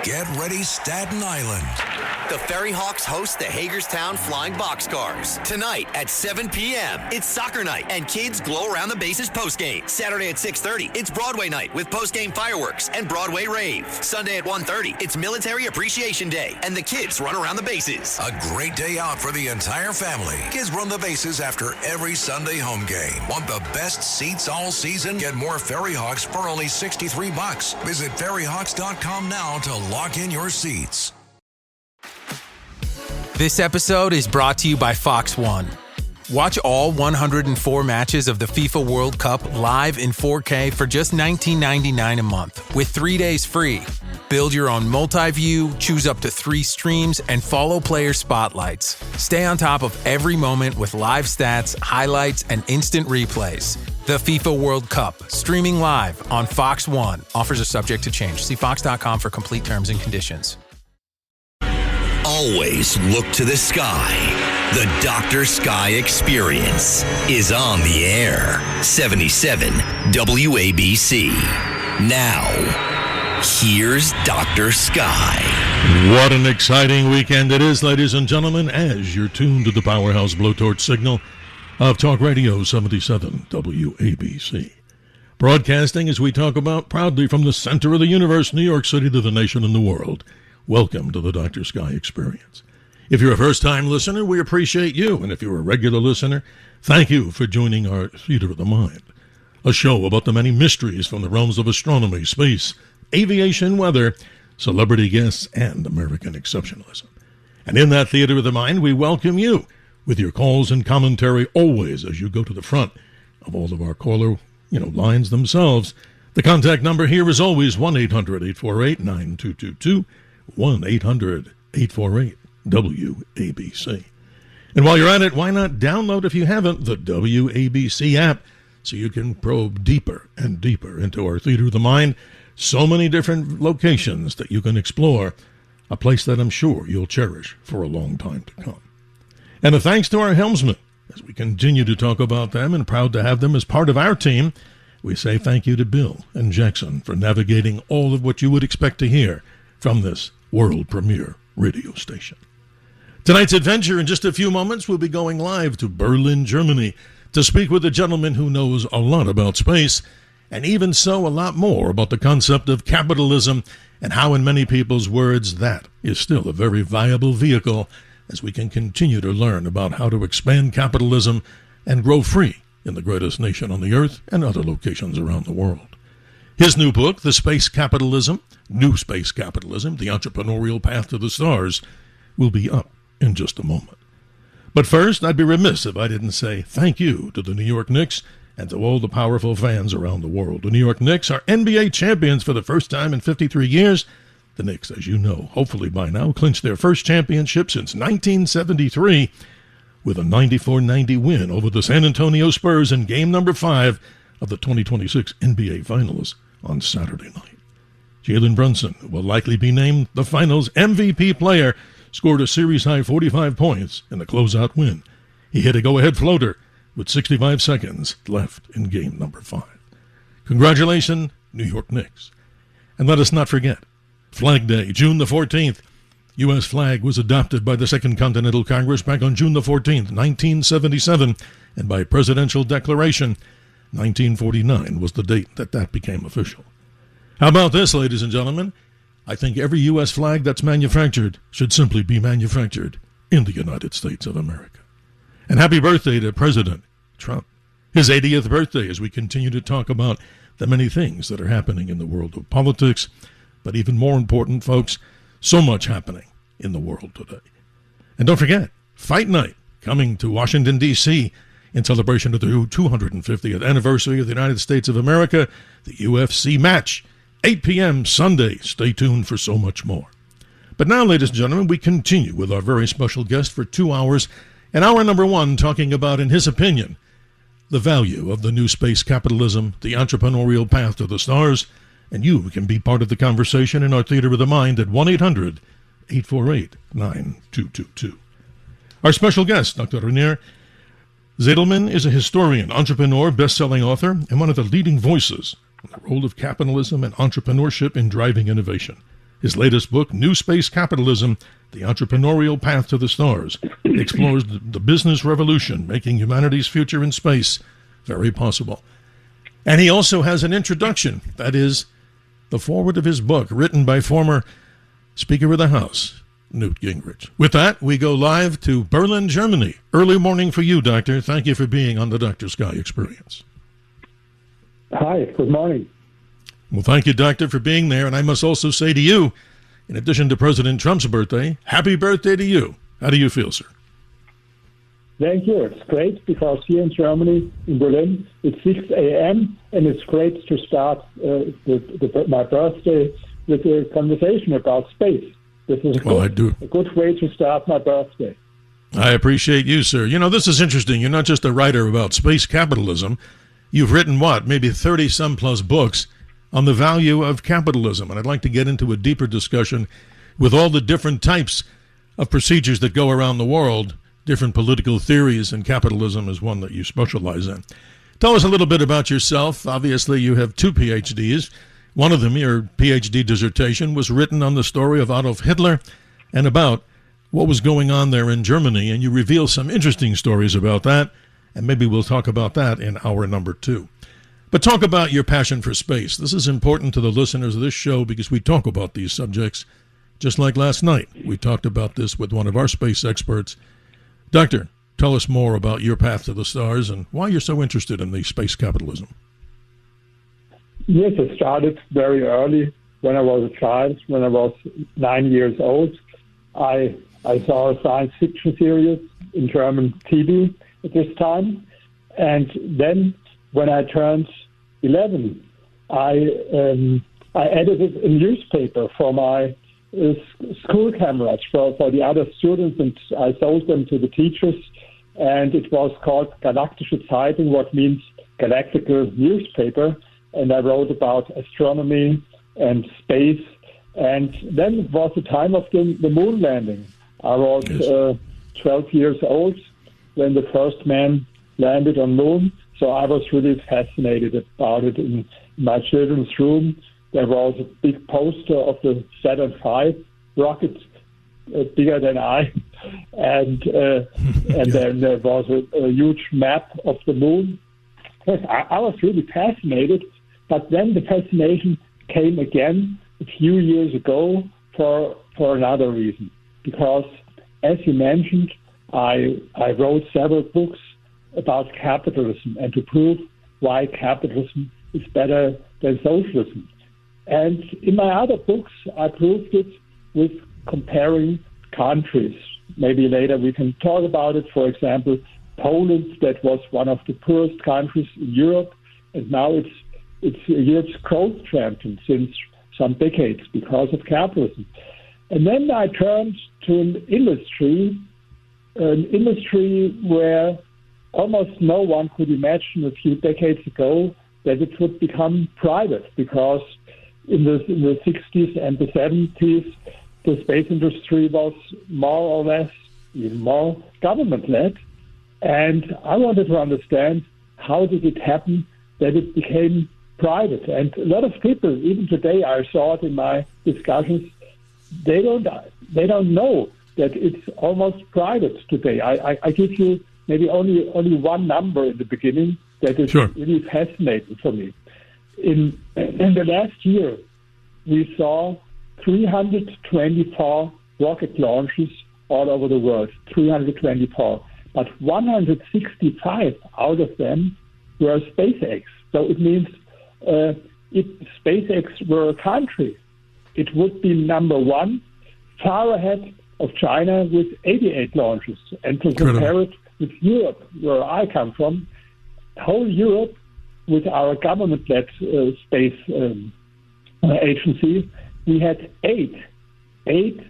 Get ready, Staten Island. The Ferry Hawks host the Hagerstown Flying Boxcars. Tonight at 7 p.m., it's soccer night, and kids glow around the bases postgame. Saturday at 6:30, it's Broadway night with postgame fireworks and Broadway rave. Sunday at 1:30, it's Military Appreciation Day, and the kids run around the bases. A great day out for the entire family. Kids run the bases after every Sunday home game. Want the best seats all season? Get more Ferry Hawks for only $63. Visit ferryhawks.com now to lock in your seats. This episode is brought to you by Fox One. Watch all 104 matches of the FIFA World Cup live in 4K for just $19.99 a month, with 3 days free. Build your own multi-view, choose up to 3 streams, and follow player spotlights. Stay on top of every moment with live stats, highlights, and instant replays. The FIFA World Cup, streaming live on Fox One. Offers are subject to change. See fox.com for complete terms and conditions. Always look to the sky. The Dr. Sky Experience is on the air. 77 WABC. Now, here's Dr. Sky. What an exciting weekend it is, ladies and gentlemen, as you're tuned to the powerhouse blowtorch signal of Talk Radio 77 WABC. Broadcasting, as we talk about, proudly from the center of the universe, New York City, to the nation and the world. Welcome to the Dr. Sky Experience. If you're a first-time listener, we appreciate you. And if you're a regular listener, thank you for joining our Theater of the Mind, a show about the many mysteries from the realms of astronomy, space, aviation, weather, celebrity guests, and American exceptionalism. And in that Theater of the Mind, we welcome you with your calls and commentary always as you go to the front of all of our caller lines themselves. The contact number here is always 1-800-848-9222, 1-800-848-WABC. And while you're at it, why not download, if you haven't, the WABC app so you can probe deeper and deeper into our Theater of the Mind. So many different locations that you can explore, a place that I'm sure you'll cherish for a long time to come. And a thanks to our helmsmen, as we continue to talk about them and proud to have them as part of our team. We say thank you to Bill and Jackson for navigating all of what you would expect to hear from this world premiere radio station. Tonight's adventure, in just a few moments, we'll be going live to Berlin, Germany, to speak with a gentleman who knows a lot about space, and even so, a lot more about the concept of capitalism and how, in many people's words, that is still a very viable vehicle as we can continue to learn about how to expand capitalism and grow free in the greatest nation on the earth and other locations around the world. His new book, New Space Capitalism, The Entrepreneurial Path to the Stars, will be up in just a moment. But first, I'd be remiss if I didn't say thank you to the New York Knicks and to all the powerful fans around the world. The New York Knicks are NBA champions for the first time in 53 years. The Knicks, as you know, hopefully by now, clinched their first championship since 1973 with a 94-90 win over the San Antonio Spurs in game number 5 of the 2026 NBA Finals on Saturday night. Jalen Brunson will likely be named the Finals MVP player, scored a series-high 45 points in the closeout win. He hit a go-ahead floater with 65 seconds left in game number 5. Congratulations, New York Knicks. And let us not forget, Flag Day, June the 14th. U.S. flag was adopted by the Second Continental Congress back on June the 14th, 1977, and by presidential declaration, 1949 was the date that became official. How about this, ladies and gentlemen? I think every U.S. flag that's manufactured should simply be manufactured in the United States of America. And happy birthday to President Trump. His 80th birthday, as we continue to talk about the many things that are happening in the world of politics, but even more important, folks, so much happening in the world today. And don't forget, Fight Night, coming to Washington, D.C., in celebration of the 250th anniversary of the United States of America, the UFC match, 8 p.m. Sunday. Stay tuned for so much more. But now, ladies and gentlemen, we continue with our very special guest for 2 hours, and hour number 1 talking about, in his opinion, the value of the new space capitalism, the entrepreneurial path to the stars, and you can be part of the conversation in our Theater of the Mind at 1-800-848-9222. Our special guest, Dr. Rainer Zitelmann, is a historian, entrepreneur, best-selling author, and one of the leading voices on the role of capitalism and entrepreneurship in driving innovation. His latest book, New Space Capitalism, The Entrepreneurial Path to the Stars, explores the business revolution, making humanity's future in space very possible. And he also has an introduction, that is, the foreword of his book, written by former Speaker of the House, Newt Gingrich. With that, we go live to Berlin, Germany. Early morning for you, Doctor. Thank you for being on the Dr. Sky Experience. Hi, good morning. Well, thank you, Doctor, for being there. And I must also say to you, in addition to President Trump's birthday, happy birthday to you. How do you feel, sir? Thank you. It's great because here in Germany, in Berlin, it's 6 a.m. and it's great to start my birthday with a conversation about space. This is a good way to start my birthday. I appreciate you, sir. You know, this is interesting. You're not just a writer about space capitalism. You've written, maybe 30-some plus books on the value of capitalism. And I'd like to get into a deeper discussion with all the different types of procedures that go around the world, different political theories, and capitalism is one that you specialize in. Tell us a little bit about yourself. Obviously, you have 2 PhDs. One of them, your PhD dissertation, was written on the story of Adolf Hitler and about what was going on there in Germany, and you reveal some interesting stories about that, and maybe we'll talk about that in hour number 2. But talk about your passion for space. This is important to the listeners of this show because we talk about these subjects just like last night. We talked about this with one of our space experts. Doctor, tell us more about your path to the stars and why you're so interested in the space capitalism. Yes, it started very early when I was a child. When I was 9 years old, I saw a science fiction series in German TV at this time. And then when I turned 11, I edited a newspaper for my school comrades, for the other students, and I sold them to the teachers. And it was called Galactic Zeitung, what means galactical newspaper. And I wrote about astronomy and space. And then it was the time of the moon landing. I was 12 years old when the first man landed on moon. So I was really fascinated about it. In my children's room, there was a big poster of the Saturn V rocket, bigger than I. And then there was a huge map of the moon. I was really fascinated. But then the fascination came again a few years ago for another reason. Because, as you mentioned, I wrote several books about capitalism and to prove why capitalism is better than socialism. And in my other books, I proved it with comparing countries. Maybe later we can talk about it. For example, Poland, that was one of the poorest countries in Europe, and now it's Europe's growth champion since some decades because of capitalism. And then I turned to an industry where almost no one could imagine a few decades ago that it would become private, because in the 60s and the 70s, the space industry was more or less, even more government-led. And I wanted to understand, how did it happen that it became private? And a lot of people, even today, I saw it in my discussions, they don't know that it's almost private today. I give you maybe only one number in the beginning that is really fascinating for me. In the last year, we saw 324 rocket launches all over the world, 324. But 165 out of them were SpaceX. So it means if SpaceX were a country, it would be number one, far ahead of China with 88 launches. And to compare it with Europe, where I come from, whole Europe, with our government-led space agency, we had eight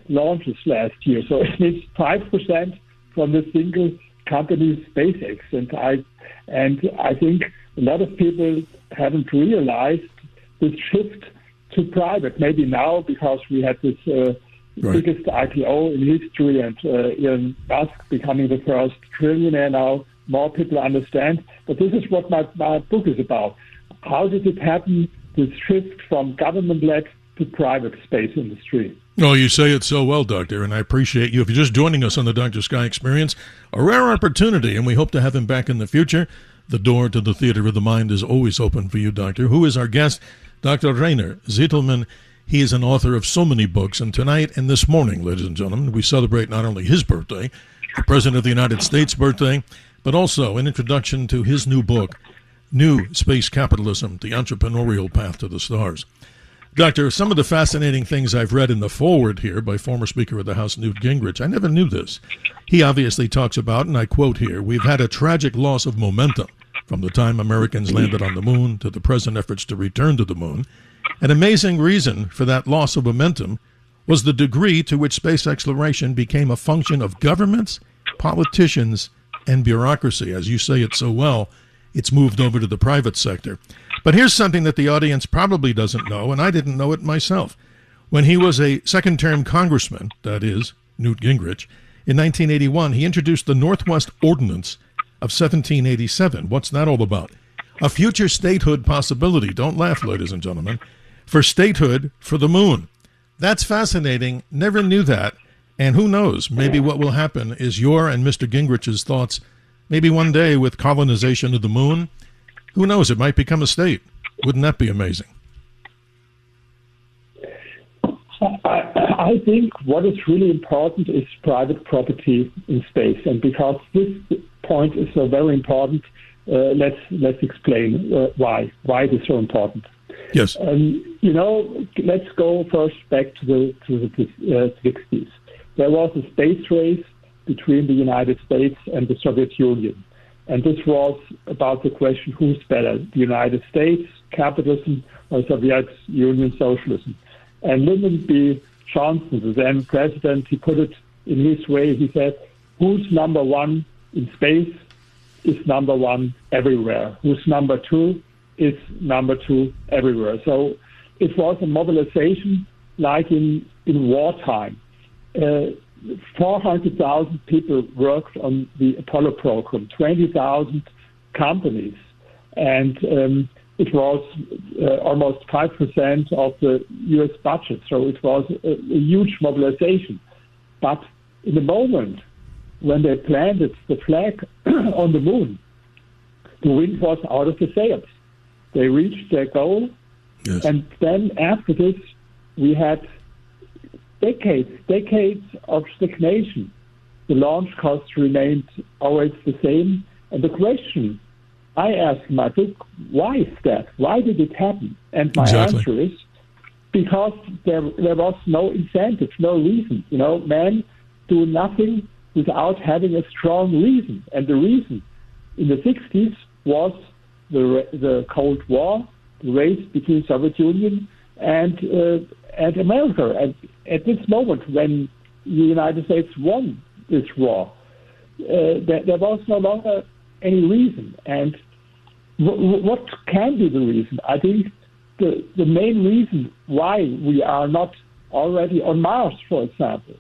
launches last year. So it means 5% from the single company SpaceX. And I think a lot of people haven't realized this shift to private. Maybe now, because we had this biggest IPO in history, and Elon Musk becoming the first trillionaire now, more people understand. But this is what my book is about. How did it happen, this shift from government-led to private space industry. Oh, you say it so well, Doctor, and I appreciate you. If you're just joining us on the Dr. Sky Experience, a rare opportunity, and we hope to have him back in the future. The door to the theater of the mind is always open for you, Doctor. Who is our guest? Dr. Rainer Zitelmann. He is an author of so many books, and tonight and this morning, ladies and gentlemen, we celebrate not only his birthday, the President of the United States' birthday, but also an introduction to his new book, New Space Capitalism, The Entrepreneurial Path to the Stars. Doctor, some of the fascinating things I've read in the foreword here by former Speaker of the House Newt Gingrich, I never knew this. He obviously talks about, and I quote here, "We've had a tragic loss of momentum from the time Americans landed on the moon to the present efforts to return to the moon. An amazing reason for that loss of momentum was the degree to which space exploration became a function of governments, politicians, and bureaucracy." As you say it so well, it's moved over to the private sector. But here's something that the audience probably doesn't know, and I didn't know it myself. When he was a second-term congressman, that is, Newt Gingrich, in 1981, he introduced the Northwest Ordinance of 1787. What's that all about? A future statehood possibility, don't laugh, ladies and gentlemen, for statehood for the moon. That's fascinating. Never knew that. And who knows, maybe what will happen is your and Mr. Gingrich's thoughts, maybe one day with colonization of the moon. Who knows, it might become a state. Wouldn't that be amazing? I think what is really important is private property in space. And because this point is so very important, let's explain why it is so important. Yes. Let's go first back to the 60s. There was a space race between the United States and the Soviet Union. And this was about the question, who's better, the United States, capitalism, or Soviet Union, socialism? And Lyndon B. Johnson, the then president, he put it in his way. He said, who's number one in space is number one everywhere. Who's number two is number two everywhere. So it was a mobilization like in wartime. 400,000 people worked on the Apollo program, 20,000 companies, and it was almost 5% of the U.S. budget. So it was a huge mobilization. But in the moment when they planted the flag on the moon, the wind was out of the sails. They reached their goal, yes. And then after this, we had decades of stagnation. The launch costs remained always the same. And the question I asked my book, why is that? Why did it happen? And my answer is, because there was no incentive, no reason. Men do nothing without having a strong reason. And the reason in the 60s was the Cold War, the race between Soviet Union and America. And at this moment, when the United States won this war, there was no longer any reason. And what can be the reason? I think the main reason why we are not already on Mars, for example,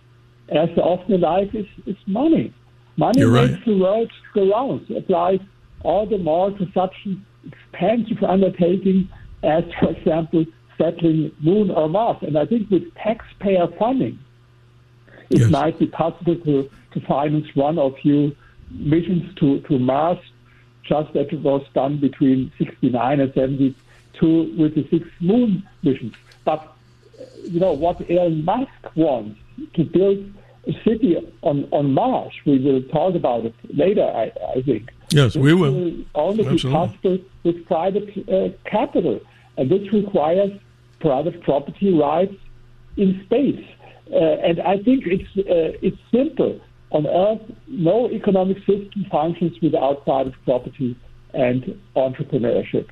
as often in life, is money. Money makes the world go round. It applies all the more to such an expensive undertaking as, for example, settling Moon or Mars. And I think with taxpayer funding, it might be possible to finance one or few missions to Mars, just as it was done between 69 and 72 with the 6 moon missions. But, what Elon Musk wants, to build a city on Mars, we will talk about it later, I think. Yes, we will. It will only be possible with private capital. And this requires private property rights in space. And I think it's simple. On Earth, no economic system functions without private property and entrepreneurship.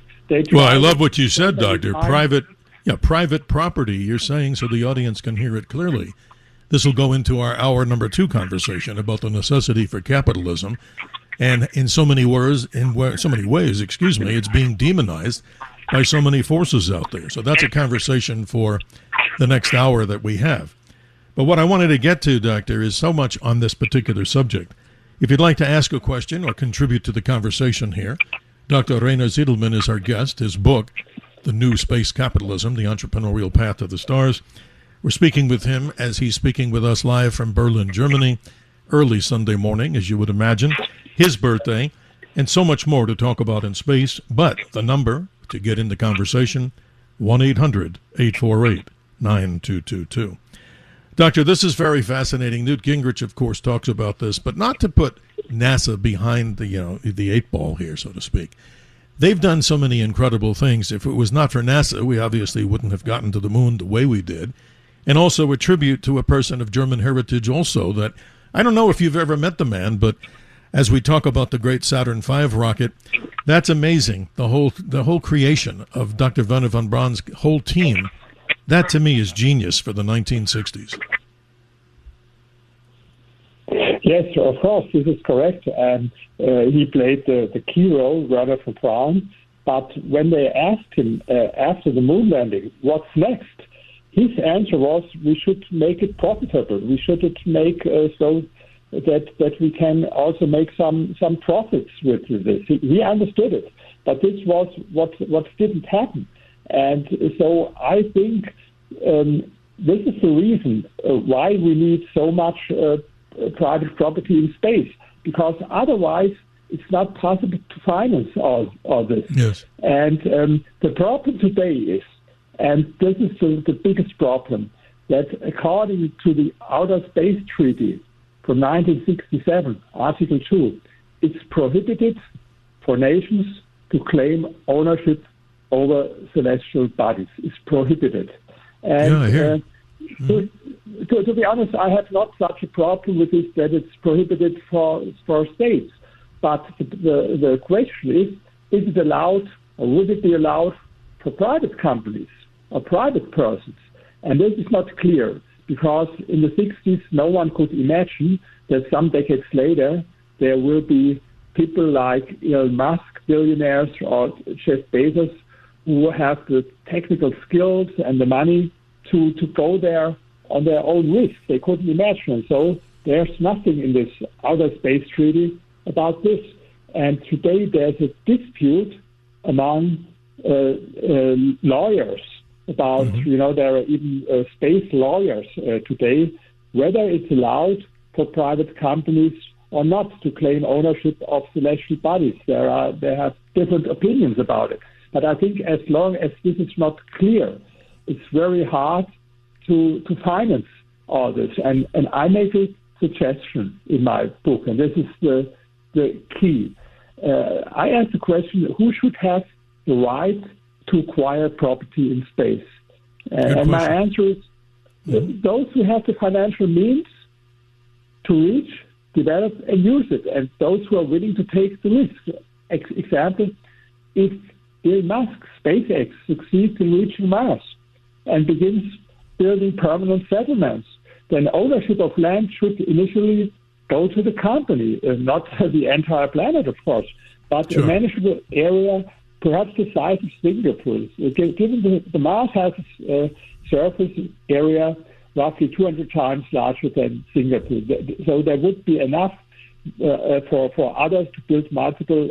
Well, I love what you said, Doctor. Private property, you're saying, so the audience can hear it clearly. This will go into our hour number 2 conversation about the necessity for capitalism. And in so many ways, it's being demonized by so many forces out there. So that's a conversation for the next hour that we have. But what I wanted to get to, Doctor, is so much on this particular subject. If you'd like to ask a question or contribute to the conversation here, Dr. Rainer Zitelmann is our guest. His book, The New Space Capitalism, The Entrepreneurial Path to the Stars. We're speaking with him as he's speaking with us live from Berlin, Germany, early Sunday morning, as you would imagine, his birthday, and so much more to talk about in space. But the number to get into conversation, 1-800-848-9222. Doctor, this is very fascinating. Newt Gingrich, of course, talks about this, but not to put NASA behind the eight ball here, so to speak. They've done so many incredible things. If it was not for NASA, we obviously wouldn't have gotten to the moon the way we did. And also a tribute to a person of German heritage also that, I don't know if you've ever met the man, but as we talk about the great Saturn V rocket, that's amazing. The whole creation of Dr. Wernher von Braun's whole team, that to me is genius for the 1960s. Yes, of course, this is correct. And he played the key role, Wernher von Braun. But when they asked him after the moon landing, what's next? His answer was, we should make it profitable. We should make so that we can also make some profits with this. He understood it, but this was what didn't happen. And so I think this is the reason why we need so much private property in space, because otherwise it's not possible to finance all this. Yes. And the problem today is, and this is the biggest problem, that according to the Outer Space Treaty from 1967, Article 2, it's prohibited for nations to claim ownership over celestial bodies. It's prohibited. And yeah, I hear. To be honest, I have not such a problem with this, that it's prohibited for states. But the question is it allowed, or would it be allowed for private companies or private persons? And this is not clear, because in the 60s, no one could imagine that some decades later there will be people like Elon Musk, billionaires, or Jeff Bezos, who have the technical skills and the money to go there on their own risk. They couldn't imagine. So there's nothing in this Outer Space Treaty about this. And today there's a dispute among lawyers about, there are even space lawyers today, whether it's allowed for private companies or not to claim ownership of celestial bodies. They have different opinions about it. But I think as long as this is not clear, it's very hard to finance all this. And I make a suggestion in my book, and this is the key. I ask the question, who should have the right to acquire property in space? And my answer is those who have the financial means to reach, develop, and use it, and those who are willing to take the risk. Example, if Elon Musk, SpaceX, succeeds in reaching Mars and begins building permanent settlements, then ownership of land should initially go to the company, not the entire planet, of course, but a manageable area, perhaps the size of Singapore. Given the Mars has a surface area roughly 200 times larger than Singapore, so there would be enough for others to build multiple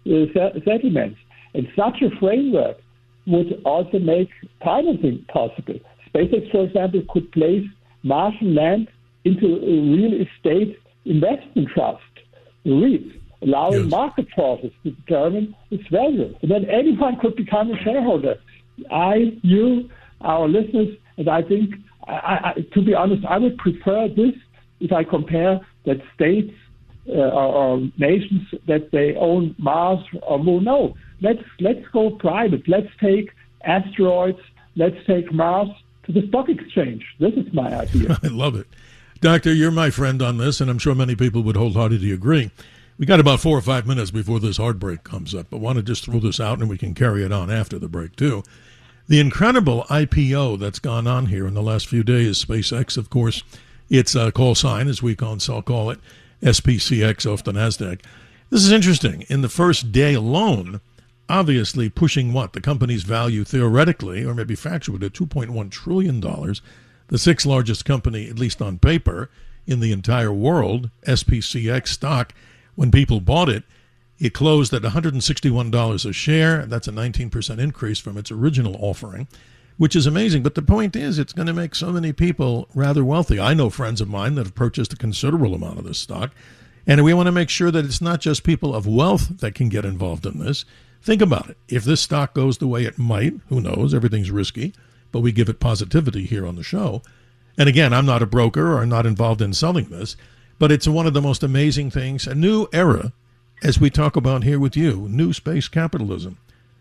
settlements. And such a framework would also make financing possible. SpaceX, for example, could place Martian land into a real estate investment trust, REIT, allowing market forces to determine its value. And then anyone could become a shareholder. You, our listeners, and I think, to be honest, I would prefer this if I compare that states or nations that they own Mars or Moon. No, let's go private. Let's take asteroids. Let's take Mars to the stock exchange. This is my idea. I love it. Doctor, you're my friend on this, and I'm sure many people would wholeheartedly agree. We got about 4 or 5 minutes before this hard break comes up, but want to just throw this out, and we can carry it on after the break, too. The incredible IPO that's gone on here in the last few days, SpaceX, of course, its call sign, as we call it, SPCX off the NASDAQ. This is interesting. In the first day alone, obviously pushing what? The company's value theoretically, or maybe factually, at $2.1 trillion, the sixth largest company, at least on paper, in the entire world, SPCX stock, when people bought it, It closed at $161 a share. That's a 19% increase from its original offering, which is amazing. But the point is, it's going to make so many people rather wealthy. I know friends of mine that have purchased a considerable amount of this stock. And we want to make sure that it's not just people of wealth that can get involved in this. Think about it. If this stock goes the way it might, who knows? Everything's risky, but we give it positivity here on the show. And again, I'm not a broker or not involved in selling this, but it's one of the most amazing things, a new era, as we talk about here with you, new space capitalism.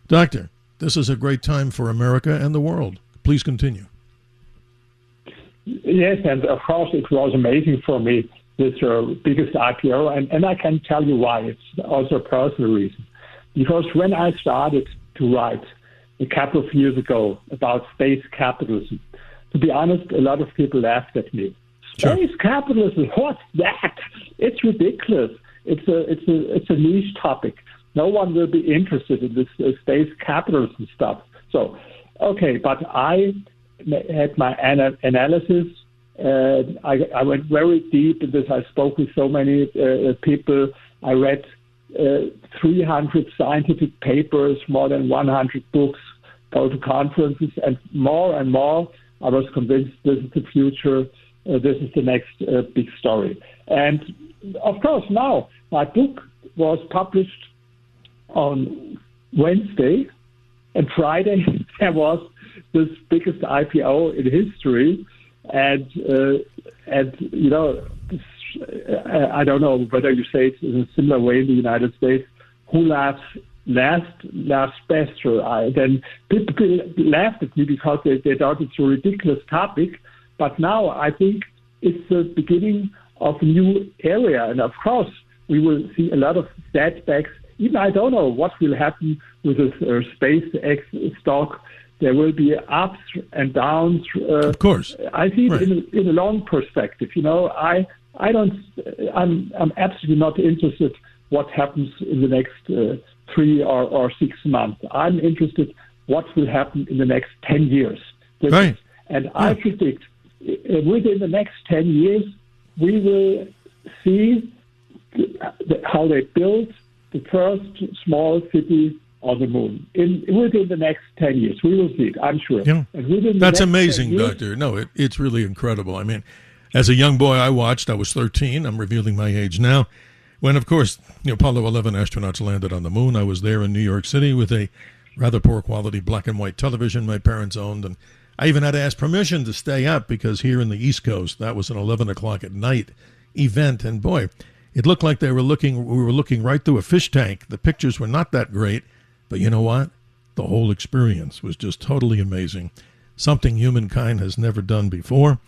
Doctor, this is a great time for America and the world. Please continue. Yes, and of course it was amazing for me, this biggest IPO, and I can tell you why. It's also a personal reason. Because when I started to write a couple of years ago about space capitalism, to be honest, a lot of people laughed at me. Space capitalism, what's that? It's ridiculous. It's a niche topic. No one will be interested in this space capitalism stuff. So, okay, but I had my analysis. I went very deep in this. I spoke with so many people. I read 300 scientific papers, more than 100 books, go to conferences, and more I was convinced this is the future. This is the next big story. And of course, now my book was published on Wednesday, and Friday there was this biggest IPO in history. And you know, I don't know whether you say it in a similar way in the United States. Who laughs last best? Or then people laughed at me because they thought it's a ridiculous topic. But now I think it's the beginning of a new area. And of course, we will see a lot of setbacks. Even I don't know what will happen with this SpaceX stock. There will be ups and downs. Of course, I see it in a long perspective. You know, I'm absolutely not interested what happens in the next 3 or 6 months. I'm interested what will happen in the next 10 years. Right. And I predict within the next 10 years we will see how they build the first small city on the moon. Within the next 10 years, we will see it, I'm sure. Yeah. And that's amazing, Doctor. No, it's really incredible. I mean, as a young boy, I was 13. I'm revealing my age now. When, of course, Apollo 11 astronauts landed on the moon, I was there in New York City with a rather poor quality black and white television my parents owned. And I even had to ask permission to stay up because here in the East Coast, that was an 11 o'clock at night event. And boy, it looked like we were looking right through a fish tank. The pictures were not that great. But you know what? The whole experience was just totally amazing. Something humankind has never done before.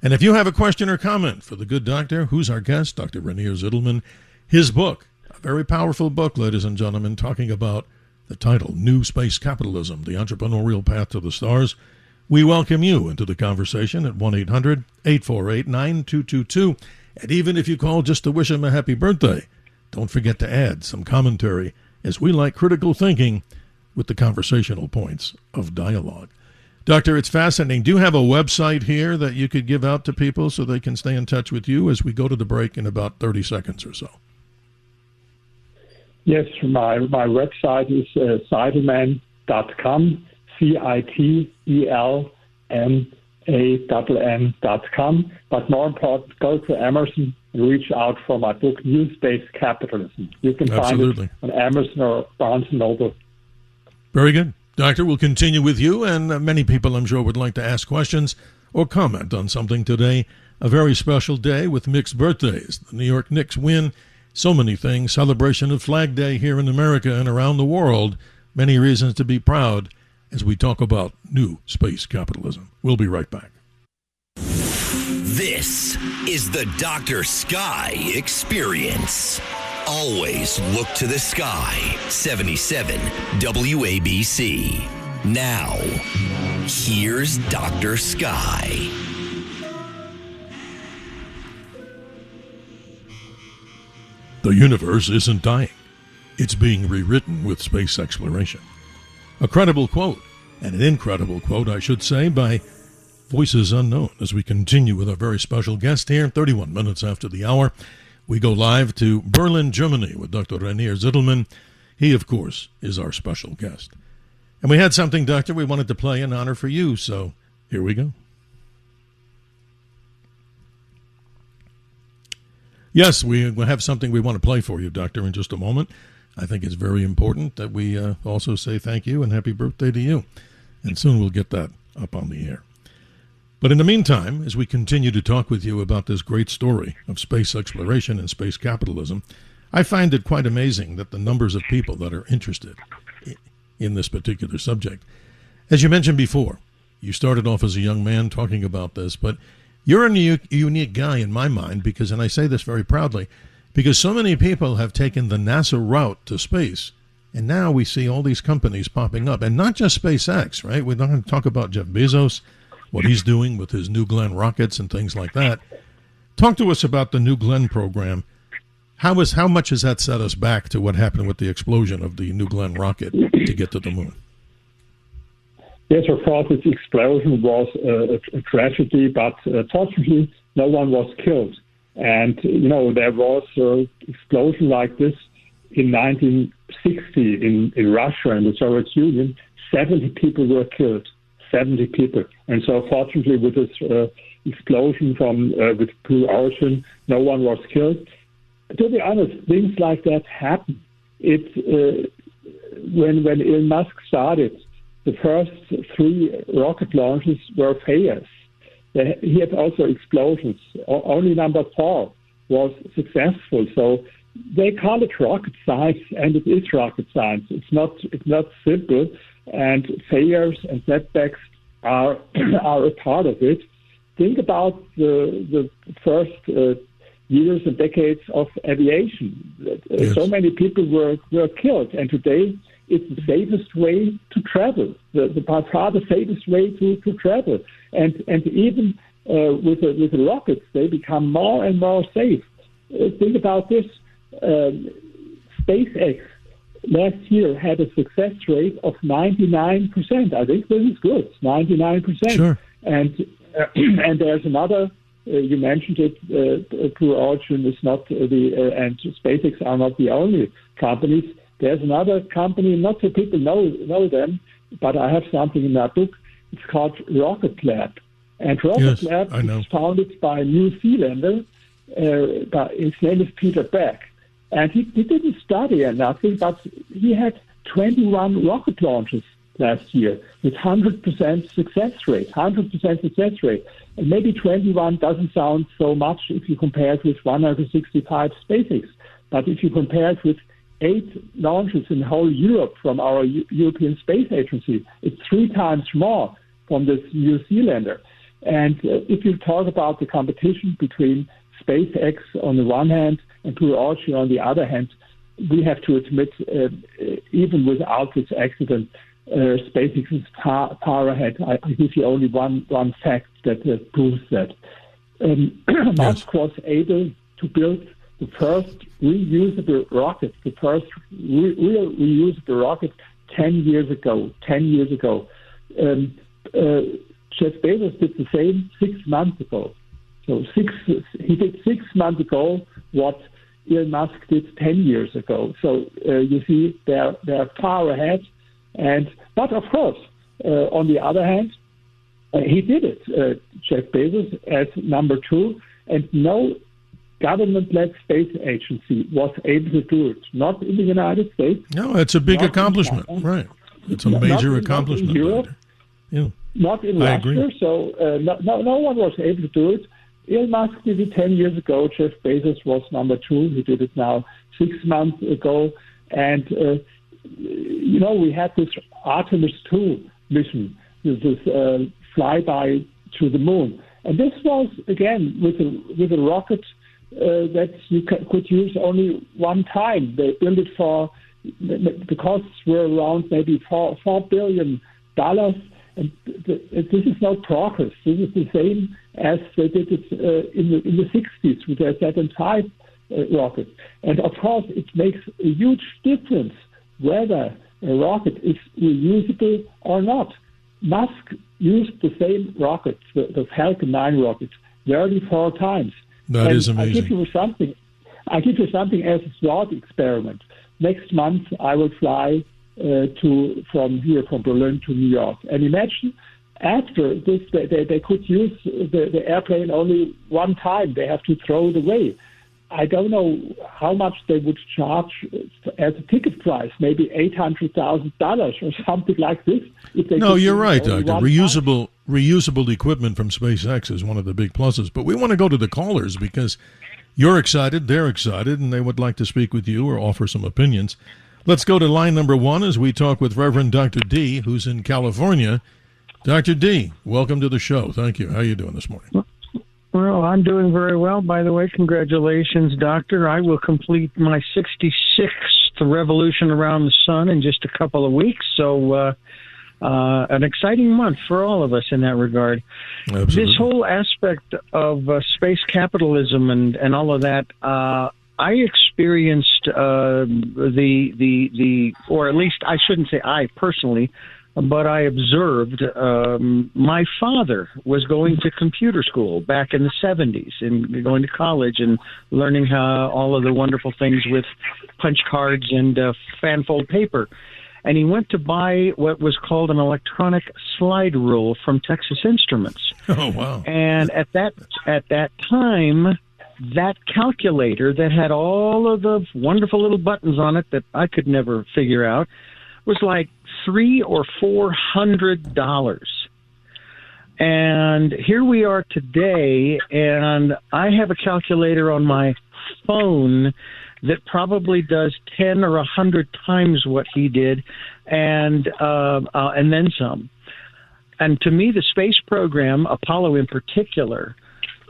And if you have a question or comment for the good doctor, who's our guest, Dr. Reinier Zitelmann, his book, a very powerful book, ladies and gentlemen, talking about the title, New Space Capitalism, The Entrepreneurial Path to the Stars. We welcome you into the conversation at 1-800-848-9222. And even if you call just to wish him a happy birthday, don't forget to add some commentary, as we like critical thinking with the conversational points of dialogue. Doctor, it's fascinating. Do you have a website here that you could give out to people so they can stay in touch with you as we go to the break in about 30 seconds or so? Yes, my website is Zitelmann.com, Zitelmann.com. But more important, go to Amazon and reach out for my book, New Space Capitalism. You can find it on Amazon or Barnes & Noble. Very good. Doctor, we'll continue with you, and many people, I'm sure, would like to ask questions or comment on something today. A very special day with Knicks birthdays. The New York Knicks win. So many things. Celebration of Flag Day here in America and around the world. Many reasons to be proud as we talk about new space capitalism. We'll be right back. This is the Dr. Sky Experience. Always look to the sky. 77 WABC. Now, here's Dr. Sky. The universe isn't dying. It's being rewritten with space exploration. A credible quote, and an incredible quote, I should say, by Voices Unknown, as we continue with our very special guest here, 31 minutes after the hour. we go live to Berlin, Germany with Dr. Rainier Zitelmann. He, of course, is our special guest. And we had something, Doctor, we wanted to play in honor for you, so here we go. Yes, we have something we want to play for you, Doctor, in just a moment. I think it's very important that we also say thank you and happy birthday to you. And soon we'll get that up on the air. But in the meantime, as we continue to talk with you about this great story of space exploration and space capitalism, I find it quite amazing that the numbers of people that are interested in this particular subject. As you mentioned before, you started off as a young man talking about this, but you're a unique guy in my mind because, and I say this very proudly, because so many people have taken the NASA route to space, and now we see all these companies popping up, and not just SpaceX, right? We're not going to talk about Jeff Bezos, what he's doing with his New Glenn rockets and things like that. Talk to us about the New Glenn program. How much has that set us back to what happened with the explosion of the New Glenn rocket to get to the moon? Yes, of course, this explosion was a tragedy, but fortunately, no one was killed. And, there was an explosion like this in 1960 in Russia and the Soviet Union. 70 people were killed. 70 people. And so fortunately with this explosion with Blue Origin, no one was killed. To be honest, things like that happen. When Elon Musk started, the first 3 rocket launches were failures. He had also explosions. Only number 4 was successful. So they call it rocket science, and it is rocket science. It's not simple. And failures and setbacks are a part of it. Think about the first years and decades of aviation. Yes. So many people were killed, and today it's the safest way to travel. By far the safest way to travel, and even with the rockets, they become more and more safe. Think about this: SpaceX last year had a success rate of 99%. I think this is good, 99%. Sure. And there's another. You mentioned it. Blue Origin is not and SpaceX are not the only companies. There's another company. Not so people know them, but I have something in that book. It's called Rocket Lab, and Rocket Lab is founded by a New Zealander. His name is Peter Beck. And he didn't study or nothing, but he had 21 rocket launches last year with 100% success rate, 100% success rate. And maybe 21 doesn't sound so much if you compare it with 165 SpaceX. But if you compare it with 8 launches in whole Europe from our European Space Agency, it's 3 times more from this New Zealander. And if you talk about the competition between SpaceX on the one hand and Blue Origin on the other hand, we have to admit, even without this accident, SpaceX is far ahead. I give you only one fact that proves that. Musk was able to build the first reusable rocket, the first real reusable rocket 10 years ago. Jeff Bezos did the same 6 months ago. So he did 6 months ago what Elon Musk did 10 years ago. So you see, they're far ahead. But of course, on the other hand, he did it, Jeff Bezos, as number 2, and no government-led space agency was able to do it. Not in the United States. No, it's a big accomplishment, right? It's a major accomplishment. Not in Europe, not in Russia. Agree. So no one was able to do it. Elon Musk did it 10 years ago. Jeff Bezos was number 2. He did it now 6 months ago. And, we had this Artemis 2 mission, this flyby to the moon. And this was, again, with a rocket that you could use only one time. They built it the costs were around maybe $4 billion. And this is no progress. This is the same as they did it in the 60s with their Saturn V rocket. And of course, it makes a huge difference whether a rocket is reusable or not. Musk used the same rocket, the Falcon 9 rocket, 34 times. That is amazing. I'll give you something. I give you something as a thought experiment. Next month, I will fly from Berlin to New York. And imagine, after this, they could use the airplane only one time. They have to throw it away. I don't know how much they would charge as a ticket price, maybe $800,000 or something like this. No, you're right, Doctor. Reusable equipment from SpaceX is one of the big pluses. But we want to go to the callers because you're excited, they're excited, and they would like to speak with you or offer some opinions. Let's go to line number 1 as we talk with Reverend Dr. D, who's in California. Dr. D, welcome to the show. Thank you. How are you doing this morning? Well, I'm doing very well, by the way. Congratulations, Doctor. I will complete my 66th revolution around the sun in just a couple of weeks. So an exciting month for all of us in that regard. Absolutely. This whole aspect of space capitalism and all of that, I experienced or at least I shouldn't say I personally, but I observed my father was going to computer school back in the 70s and going to college and learning how all of the wonderful things with punch cards and fanfold paper. And he went to buy what was called an electronic slide rule from Texas Instruments. Oh, wow. And at that time, that calculator that had all of the wonderful little buttons on it that I could never figure out was like $300 or $400. And here we are today, and I have a calculator on my phone that probably does 10 or 100 times what he did, and then some. And to me, the space program, Apollo in particular,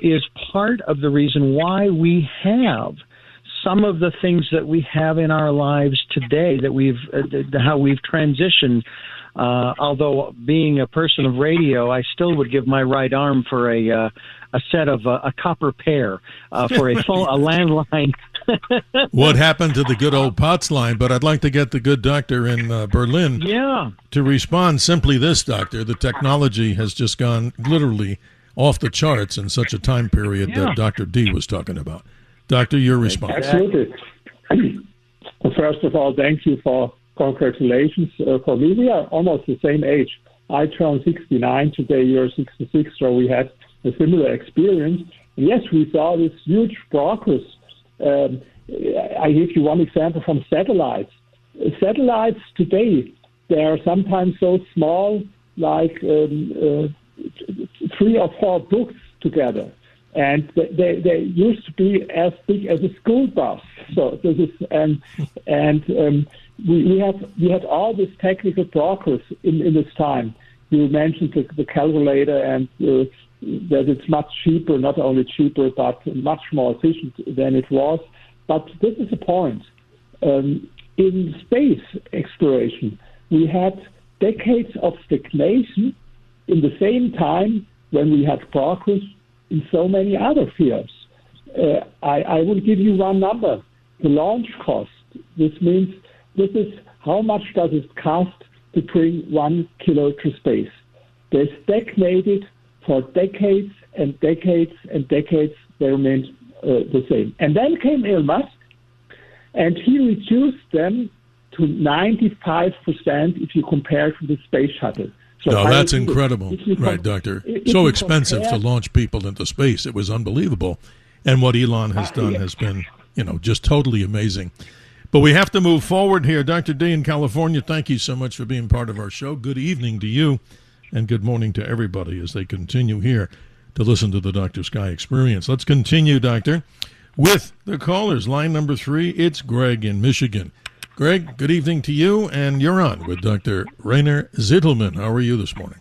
is part of the reason why we have some of the things that we have in our lives today, that how we've transitioned. Although being a person of radio, I still would give my right arm for a set of a copper pair for a landline. What happened to the good old POTS line? But I'd like to get the good doctor in Berlin to respond. Simply this, Doctor, the technology has just gone literally off the charts in such a time period that Dr. D was talking about. Doctor, your response. Absolutely. Well, first of all, thank you for congratulations. For me, we are almost the same age. I turned 69 today, you're 66, so we had a similar experience. And yes, we saw this huge progress. I give you one example from satellites. Satellites today, they are sometimes so small, like 3 or 4 books together. And they used to be as big as a school bus. So this is we had all this technical progress in this time. You mentioned the calculator and that it's much cheaper, not only cheaper but much more efficient than it was. But this is the point. In space exploration, we had decades of stagnation in the same time when we had progress in so many other fields. I will give you one number. The launch cost. This means this is how much does it cost to bring 1 kilo to space. They stagnated for decades and decades and decades. They remained the same. And then came Elon Musk, and he reduced them to 95% if you compare to the space shuttle. So that's incredible. Right, Doctor. So expensive to launch people into space. It was unbelievable. And what Elon has done has been, just totally amazing. But we have to move forward here. Dr. D in California, thank you so much for being part of our show. Good evening to you, and good morning to everybody as they continue here to listen to the Dr. Sky Experience. Let's continue, Doctor, with the callers. Line number 3, it's Greg in Michigan. Greg, good evening to you, and you're on with Dr. Rainer Zitelmann. How are you this morning?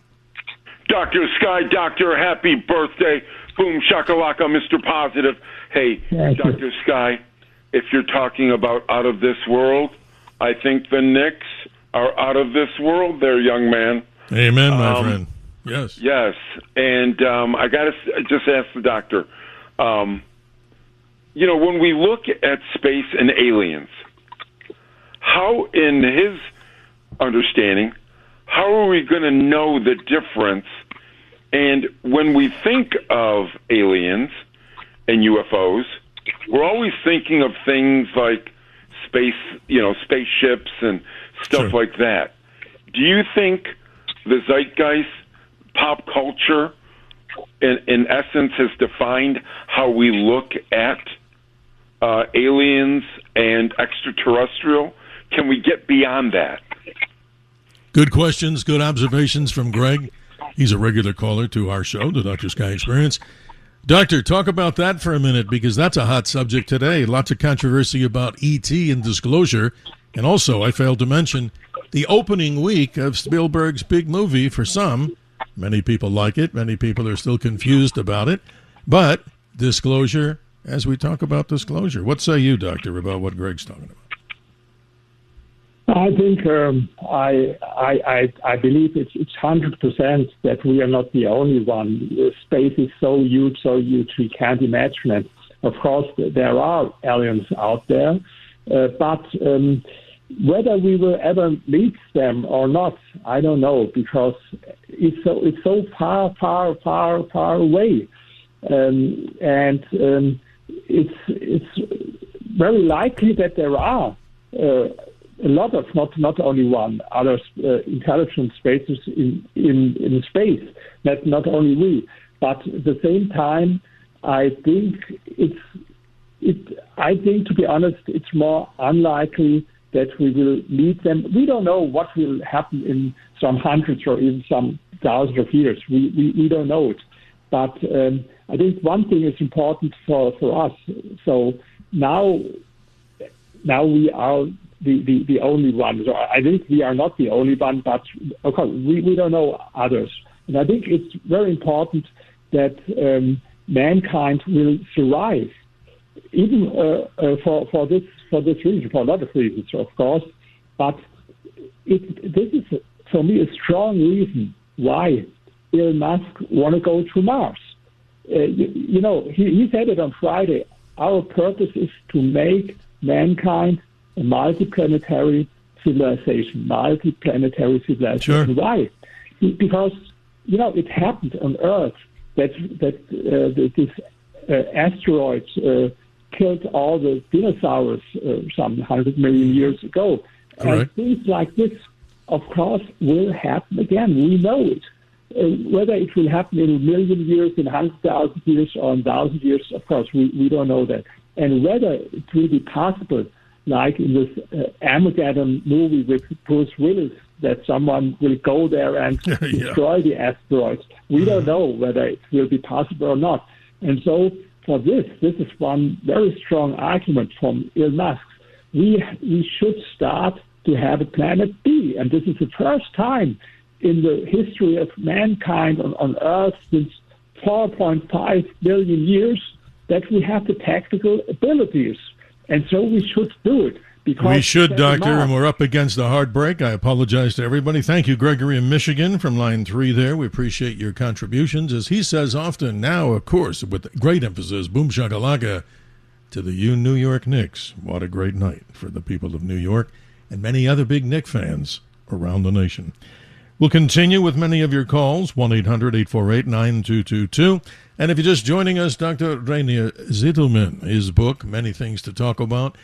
Dr. Sky, Doctor, happy birthday. Boom, shakalaka, Mr. Positive. Hey, Dr. Sky, if you're talking about out of this world, I think the Knicks are out of this world there, young man. Amen, my friend. Yes. Yes, and I got to just ask the doctor, when we look at space and aliens, how, in his understanding, how are we going to know the difference? And when we think of aliens and UFOs, we're always thinking of things like space, spaceships and stuff Sure. like that. Do you think the zeitgeist, pop culture, in essence, has defined how we look at aliens and extraterrestrial? Can we get beyond that? Good questions, good observations from Greg. He's a regular caller to our show, the Dr. Sky Experience. Doctor, talk about that for a minute, because that's a hot subject today. Lots of controversy about E.T. and disclosure. And also, I failed to mention, the opening week of Spielberg's big movie for some. Many people like it. Many people are still confused about it. But disclosure, as we talk about disclosure, what say you, Doctor, about what Greg's talking about? I think I believe it's 100% that we are not the only one. Space is so huge we can't imagine it. Of course, there are aliens out there, but whether we will ever meet them or not, I don't know, because it's so far away, and it's very likely that there are a lot of not only one other intelligent spaces in space, not only we, but at the same time, I think to be honest, it's more unlikely that we will meet them. We don't know what will happen in some hundreds or even some thousands of years. We don't know it. But I think one thing is important for us. So now we are the only one. So I think we are not the only one, but of course we don't know others. And I think it's very important that mankind will survive, even for this reason, for a lot of reasons, of course. But this is for me a strong reason why Elon Musk want to go to Mars. He said it on Friday. Our purpose is to make mankind a multiplanetary civilization. Sure. Why? Because it happened on Earth that this asteroid killed all the dinosaurs some 100 million years ago. Correct. And things like this, of course, will happen again. We know it. Whether it will happen in 1 million years, in 100,000 years, or in 1,000 years, of course, we don't know that. And whether it will be possible, like in this Armageddon movie with Bruce Willis, that someone will go there and destroy the asteroids, we don't know whether it will be possible or not. And so for this is one very strong argument from Elon Musk. We should start to have a planet B, and this is the first time in the history of mankind on Earth since 4.5 billion years that we have the technical abilities. And so we should do it. We should, Doctor, and we're up against a hard break. I apologize to everybody. Thank you, Gregory in Michigan from line 3 there. We appreciate your contributions. As he says often now, of course, with great emphasis, boom shakalaka, to the New York Knicks. What a great night for the people of New York and many other big Knick fans around the nation. We'll continue with many of your calls, 1-800-848-9222. And if you're just joining us, Dr. Rainier Zitelmann, his book, Many Things to Talk About,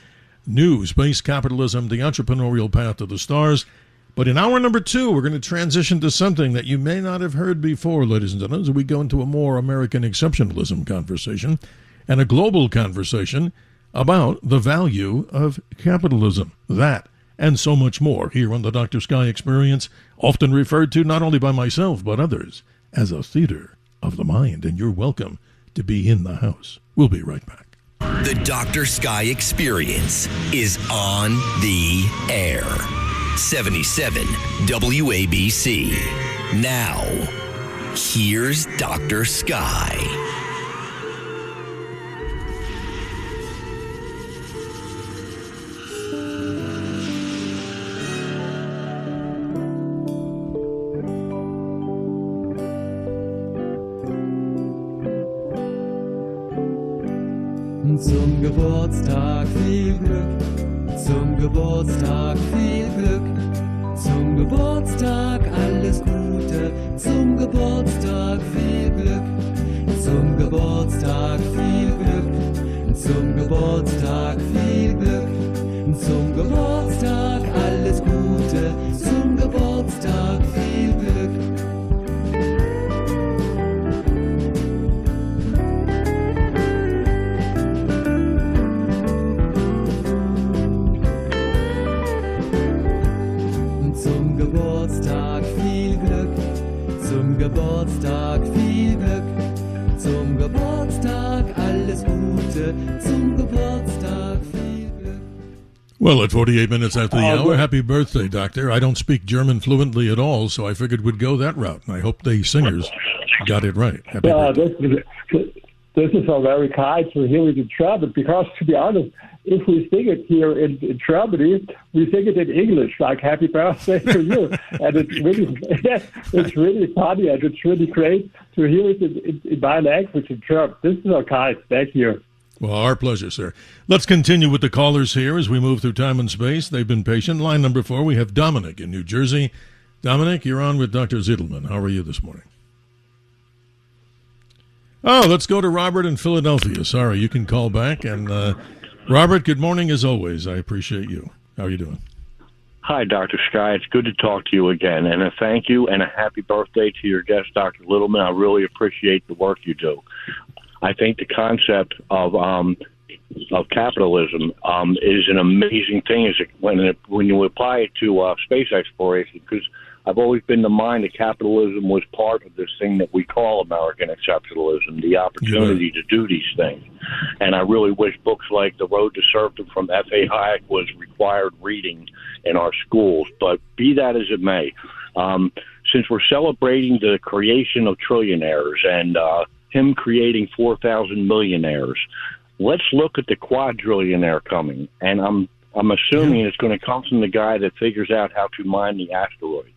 New Space Capitalism, The Entrepreneurial Path to the Stars. But in hour number 2, we're going to transition to something that you may not have heard before, ladies and gentlemen, as we go into a more American exceptionalism conversation and a global conversation about the value of capitalism. That and so much more here on the Dr. Sky Experience, often referred to not only by myself but others as a theater of the mind. And you're welcome to be in the house. We'll be right back. The Dr. Sky Experience is on the air. 77 WABC. Now, here's Dr. Sky. Zum Geburtstag viel Glück, zum Geburtstag viel Glück, zum Geburtstag alles Gute, zum Geburtstag viel Glück, zum Geburtstag viel Glück, zum Geburtstag Geburtstag viel Glück. Zum Geburtstag alles Gute. Zum Geburtstag viel Glück. Zum Geburtstag viel Glück. Zum Geburtstag viel Glück. Zum Geburtstag alles Gute. Zum Geburtstag viel Glück. Well, at 48 minutes after the hour, happy birthday, Doctor. I don't speak German fluently at all, so I figured we'd go that route, and I hope the singers got it right. Happy birthday. This is so very kind to hear it in German, because, to be honest, if we sing it here in Germany, we sing it in English, like happy birthday to you. And it's really funny, and it's really great to hear it in my language in German. This is so kind. Thank you. Well, our pleasure, sir. Let's continue with the callers here as we move through time and space. They've been patient. Line number 4, we have Dominic in New Jersey. Dominic, you're on with Dr. Zitelmann. How are you this morning? Oh, let's go to Robert in Philadelphia. Sorry, you can call back. And Robert, good morning as always. I appreciate you. How are you doing? Hi, Dr. Sky. It's good to talk to you again. And a thank you and a happy birthday to your guest, Dr. Littleman. I really appreciate the work you do. I think the concept of capitalism is an amazing thing when you apply it to space exploration, because I've always been the mind that capitalism was part of this thing that we call American exceptionalism, the opportunity to do these things. And I really wish books like The Road to Serfdom from F.A. Hayek was required reading in our schools. But be that as it may, since we're celebrating the creation of trillionaires and him creating 4,000 millionaires, let's look at the quadrillionaire coming. And I'm assuming it's going to come from the guy that figures out how to mine the asteroids.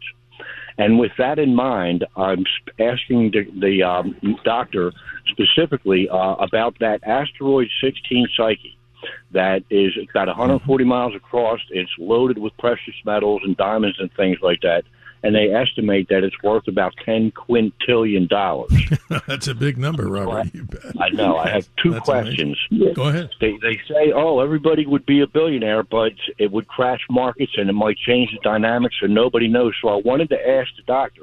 And with that in mind, I'm asking the doctor specifically about that asteroid 16 Psyche that is about 140 miles across. It's loaded with precious metals and diamonds and things like that. And they estimate that it's worth about $10 quintillion. That's a big number, Robert. You bet. I know. I have two questions. Go ahead. They say, everybody would be a billionaire, but it would crash markets and it might change the dynamics, and nobody knows. So I wanted to ask the doctor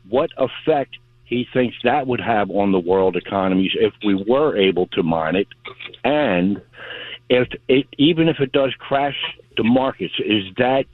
what effect he thinks that would have on the world economies if we were able to mine it, and even if it does crash the markets, is that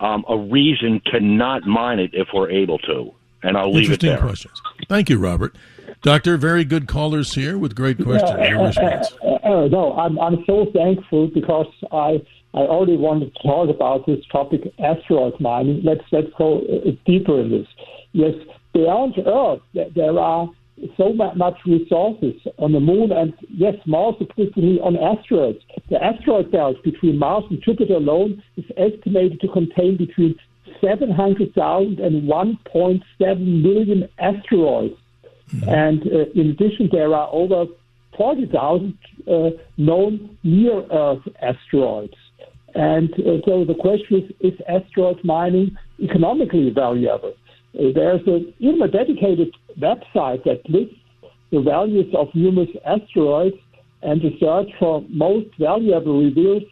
a reason to not mine it if we're able to? And I'll leave it there. Interesting questions. Thank you, Robert. Doctor, very good callers here with great questions. Your response. No, I'm so thankful, because I already wanted to talk about this topic, asteroid mining. Let's go deeper in this. Yes, beyond Earth, there are so much resources on the moon, and yes, more specifically on asteroids. The asteroid belt between Mars and Jupiter alone is estimated to contain between 700,000 and 1.7 million asteroids. Mm-hmm. And in addition, there are over 40,000 known near-Earth asteroids. And so the question is asteroid mining economically valuable? There's even a dedicated website that lists the values of numerous asteroids, and the search for most valuable reveals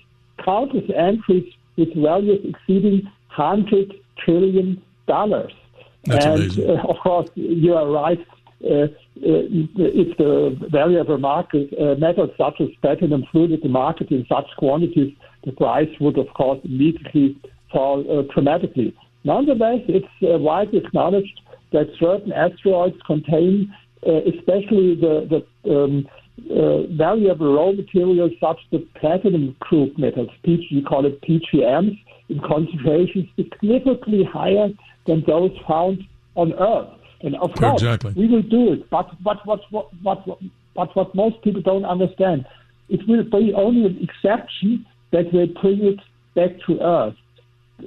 countless entries with values exceeding $100 trillion. That's amazing. Of course, you are right. If the valuable market metals such as platinum flooded the market in such quantities, the price would, of course, immediately fall dramatically. Nonetheless, it's widely acknowledged that certain asteroids contain, especially the valuable raw materials such as the platinum group metals, we call it PGMs, in concentrations significantly higher than those found on Earth. And of course, we will do it. But what most people don't understand, it will be only an exception that will bring it back to Earth.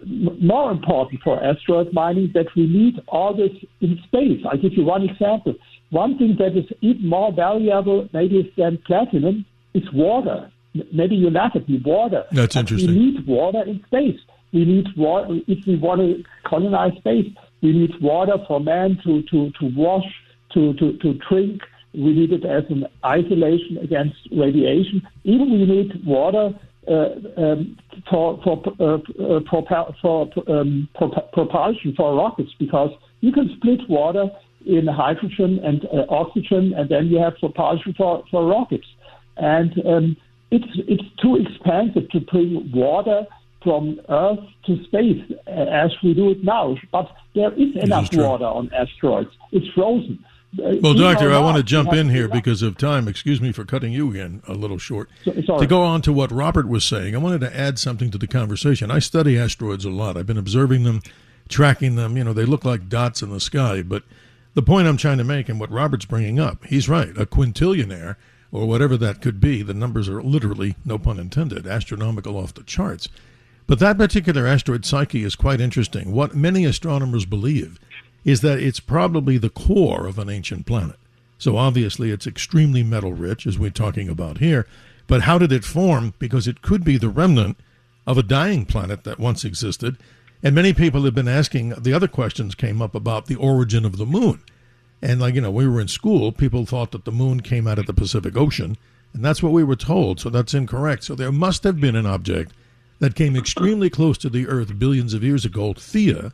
More important for asteroid mining that we need all this in space. I'll give you one example. One thing that is even more valuable maybe than platinum is water. Maybe you laugh at me, water. That's interesting. We need water in space. We need water if we want to colonize space. We need water for man to wash, to drink, We need it as an isolation against radiation. Even we need water for propulsion for rockets, because you can split water in hydrogen and oxygen, and then you have propulsion for rockets. And it's too expensive to bring water from Earth to space as we do it now. But there is enough water on asteroids. It's frozen. Well, Doctor, I want to jump in here because of time. Excuse me for cutting you again a little short. Sorry. To go on to what Robert was saying, I wanted to add something to the conversation. I study asteroids a lot. I've been observing them, tracking them. You know, they look like dots in the sky. But the point I'm trying to make and what Robert's bringing up, he's right. A quintillionaire, or whatever that could be, the numbers are literally, no pun intended, astronomical off the charts. But that particular asteroid Psyche is quite interesting. What many astronomers believe is that it's probably the core of an ancient planet. So obviously it's extremely metal rich, as we're talking about here. But how did it form? Because it could be the remnant of a dying planet that once existed. And many people have been asking, the other questions came up about the origin of the moon. And we were in school, people thought that the moon came out of the Pacific Ocean. And that's what we were told. So that's incorrect. So there must have been an object that came extremely close to the Earth billions of years ago, Theia,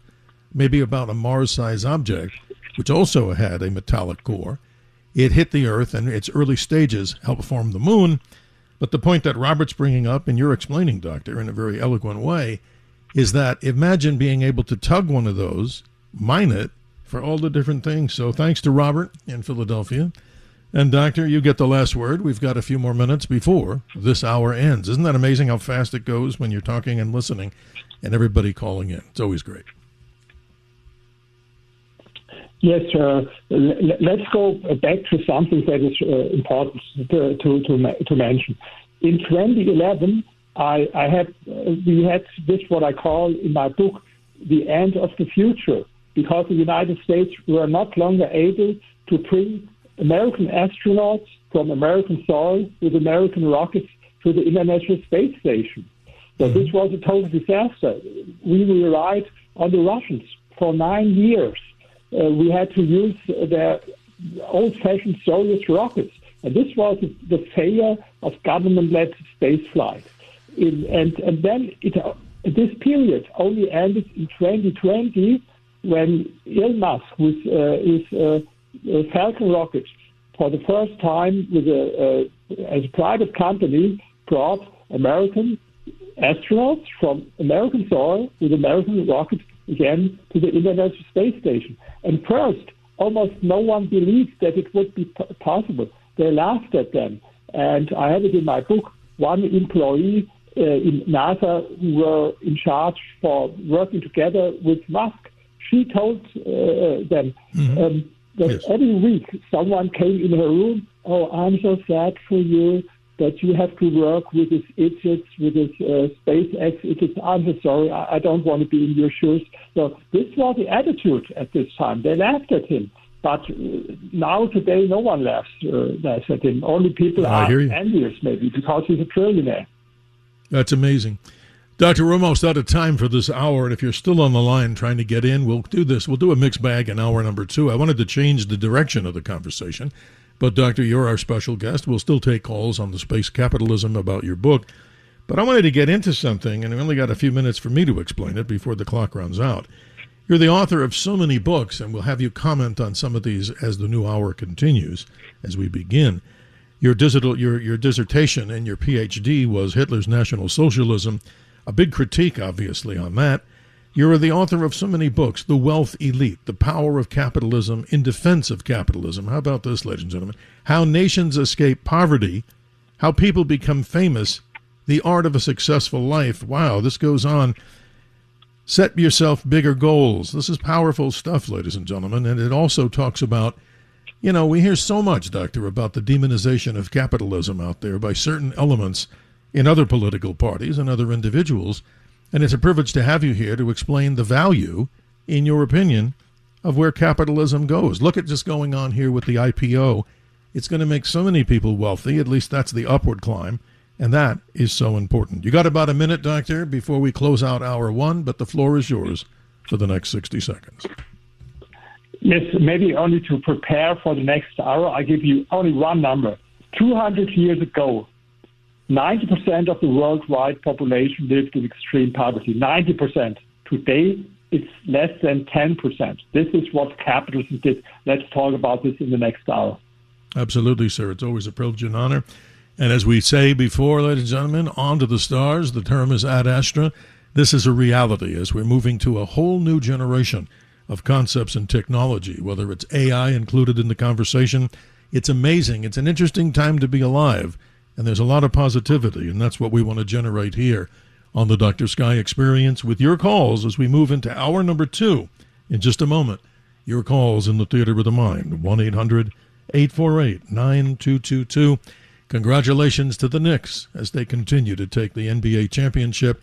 maybe about a Mars-sized object, which also had a metallic core. It hit the Earth, and its early stages helped form the moon. But the point that Robert's bringing up, and you're explaining, Doctor, in a very eloquent way, is that imagine being able to tug one of those, mine it, for all the different things. So thanks to Robert in Philadelphia. And, Doctor, you get the last word. We've got a few more minutes before this hour ends. Isn't that amazing how fast it goes when you're talking and listening and everybody calling in? It's always great. Yes, let's go back to something that is important to mention. In 2011, we had this, what I call in my book, the end of the future, because the United States were not longer able to bring American astronauts from American soil with American rockets to the International Space Station. So this was a total disaster. We relied on the Russians for 9 years. We had to use their old-fashioned Soviet rockets. And this was the failure of government-led space flight. And then this period only ended in 2020 when Elon Musk, with his Falcon rocket, for the first time as a private company, brought American astronauts from American soil with American rockets again to the International Space Station. And first, almost no one believed that it would be possible. They laughed at them. And I have it in my book, one employee in NASA who were in charge for working together with Musk. She told them that every week someone came in her room, "Oh, I'm so sad for you that you have to work with these idiots, with this SpaceX idiots. I'm so sorry, I don't want to be in your shoes." So this was the attitude at this time. They laughed at him. But now, today, no one laughs at him. Only people are envious, maybe, because he's a trillionaire. That's amazing. Dr. We're almost out of time for this hour, and if you're still on the line trying to get in, we'll do this. We'll do a mixed bag in hour number 2. I wanted to change the direction of the conversation, but, Doctor, you're our special guest. We'll still take calls on the space capitalism about your book. But I wanted to get into something, and we only got a few minutes for me to explain it before the clock runs out. You're the author of so many books, and we'll have you comment on some of these as the new hour continues, as we begin. Your dissertation and your PhD was Hitler's National Socialism, a big critique, obviously, on that. You're the author of so many books, The Wealth Elite, The Power of Capitalism in Defense of Capitalism. How about this, ladies and gentlemen? How Nations Escape Poverty, How People Become Famous, The Art of a Successful Life. Wow, this goes on. Set yourself bigger goals. This is powerful stuff, ladies and gentlemen, and it also talks about, we hear so much, Doctor, about the demonization of capitalism out there by certain elements in other political parties and other individuals, and it's a privilege to have you here to explain the value, in your opinion, of where capitalism goes. Look at just going on here with the IPO. It's going to make so many people wealthy, at least that's the upward climb, and that is so important. You got about a minute, Doctor, before we close out hour 1, but the floor is yours for the next 60 seconds. Yes, maybe only to prepare for the next hour, I give you only one number. 200 years ago, 90% of the worldwide population lived in extreme poverty. 90%. Today, it's less than 10%. This is what capitalism did. Let's talk about this in the next hour. Absolutely, sir. It's always a privilege and honor. And as we say before, ladies and gentlemen, on to the stars. The term is ad astra. This is a reality as we're moving to a whole new generation of concepts and technology, whether it's AI included in the conversation. It's amazing. It's an interesting time to be alive, and there's a lot of positivity, and that's what we want to generate here on the Dr. Sky Experience with your calls as we move into hour number 2 in just a moment. Your calls in the Theater of the Mind, 1-800-848-9222. Congratulations to the Knicks as they continue to take the NBA championship.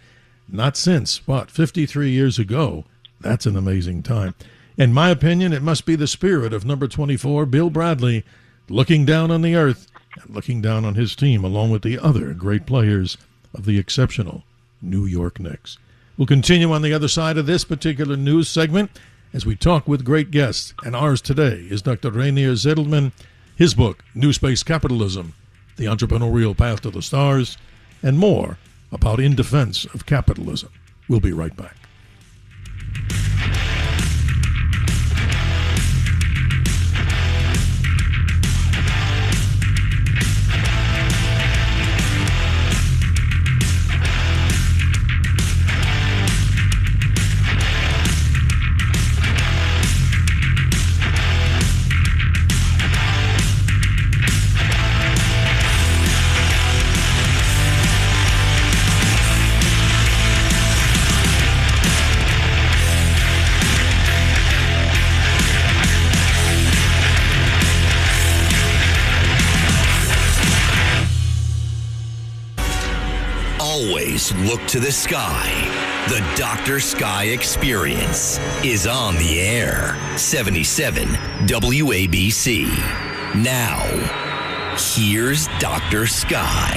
Not since, 53 years ago. That's an amazing time. In my opinion, it must be the spirit of number 24, Bill Bradley, looking down on the earth and looking down on his team along with the other great players of the exceptional New York Knicks. We'll continue on the other side of this particular news segment as we talk with great guests. And ours today is Dr. Rainier Zitelmann, his book, New Space Capitalism, The Entrepreneurial Path to the Stars, and more about In Defense of Capitalism. We'll be right back. Always look to the sky. The Dr. Sky Experience is on the air. 77 WABC. Now, here's Dr. Sky.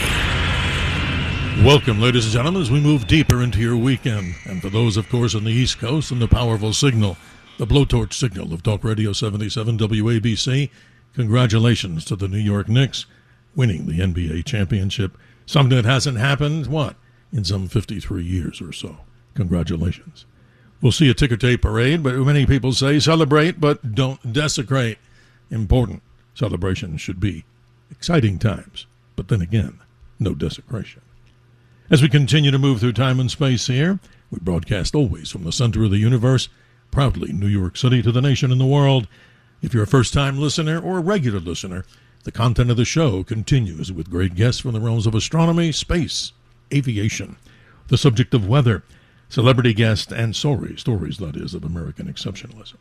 Welcome, ladies and gentlemen, as we move deeper into your weekend. And for those, of course, on the East Coast, and the powerful signal, the blowtorch signal of Talk Radio 77 WABC, congratulations to the New York Knicks winning the NBA championship. Something that hasn't happened, in some 53 years or so. Congratulations. We'll see a ticker tape parade, but many people say celebrate, but don't desecrate. Important. Celebration should be exciting times, but then again, no desecration. As we continue to move through time and space here, we broadcast always from the center of the universe, proudly New York City to the nation and the world. If you're a first-time listener or a regular listener, the content of the show continues with great guests from the realms of astronomy, space, aviation, the subject of weather, celebrity guests, and stories, that is, of American exceptionalism.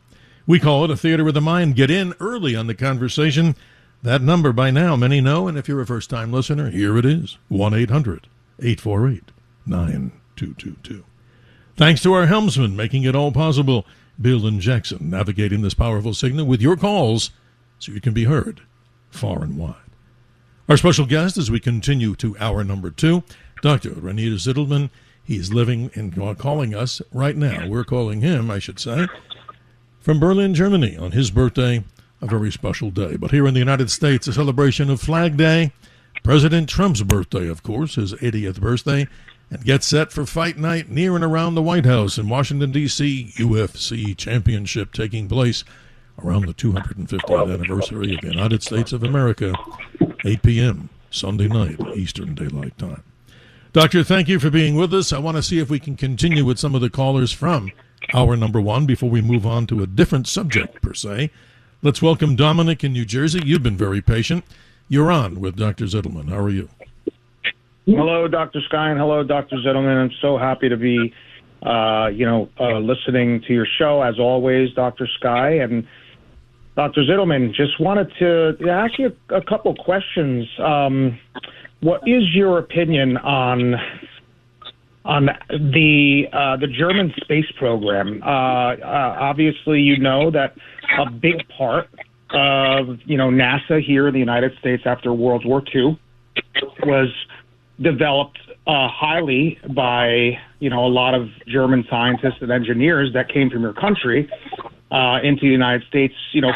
We call it a Theater of the Mind. Get in early on the conversation. That number by now many know, and if you're a first-time listener, here it is, 1-800-848-9222. Thanks to our helmsman making it all possible, Bill and Jackson, navigating this powerful signal with your calls so you can be heard far and wide. Our special guest as we continue to hour number 2, Dr. Rainier Zitelmann. He is living and calling us right now. We're calling him, I should say, from Berlin, Germany, on his birthday, a very special day. But here in the United States, a celebration of Flag Day, President Trump's birthday, of course, his 80th birthday, and get set for fight night near and around the White House in Washington, D.C., UFC championship taking place around the 250th anniversary of the United States of America, 8 p.m. Sunday night, Eastern Daylight Time. Doctor, thank you for being with us. I want to see if we can continue with some of the callers from hour number 1 before we move on to a different subject, per se. Let's welcome Dominic in New Jersey. You've been very patient. You're on with Dr. Zitelmann. How are you? Hello, Dr. Sky, and hello, Dr. Zitelmann. I'm so happy to be, listening to your show, as always, Dr. Sky. And Dr. Zitelmann, just wanted to ask you a couple questions. What is your opinion on the German space program? Obviously, you know that a big part of NASA here in the United States after World War II was developed highly by a lot of German scientists and engineers that came from your country. into the United States,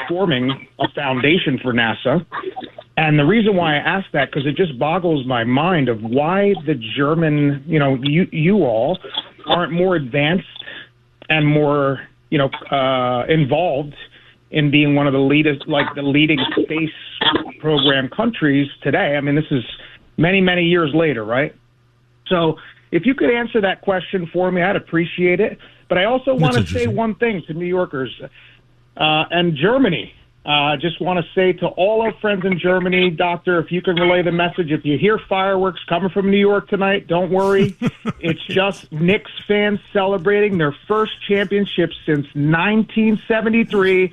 forming a foundation for NASA. And the reason why I ask that, because it just boggles my mind of why the German, you all aren't more advanced and more, involved in being one of the leading space program countries today. I mean, this is many, many years later, right? So if you could answer that question for me, I'd appreciate it. But I also want to say one thing to New Yorkers and Germany. I just want to say to all our friends in Germany, Doctor, if you can relay the message, if you hear fireworks coming from New York tonight, don't worry. It's just Knicks fans celebrating their first championship since 1973.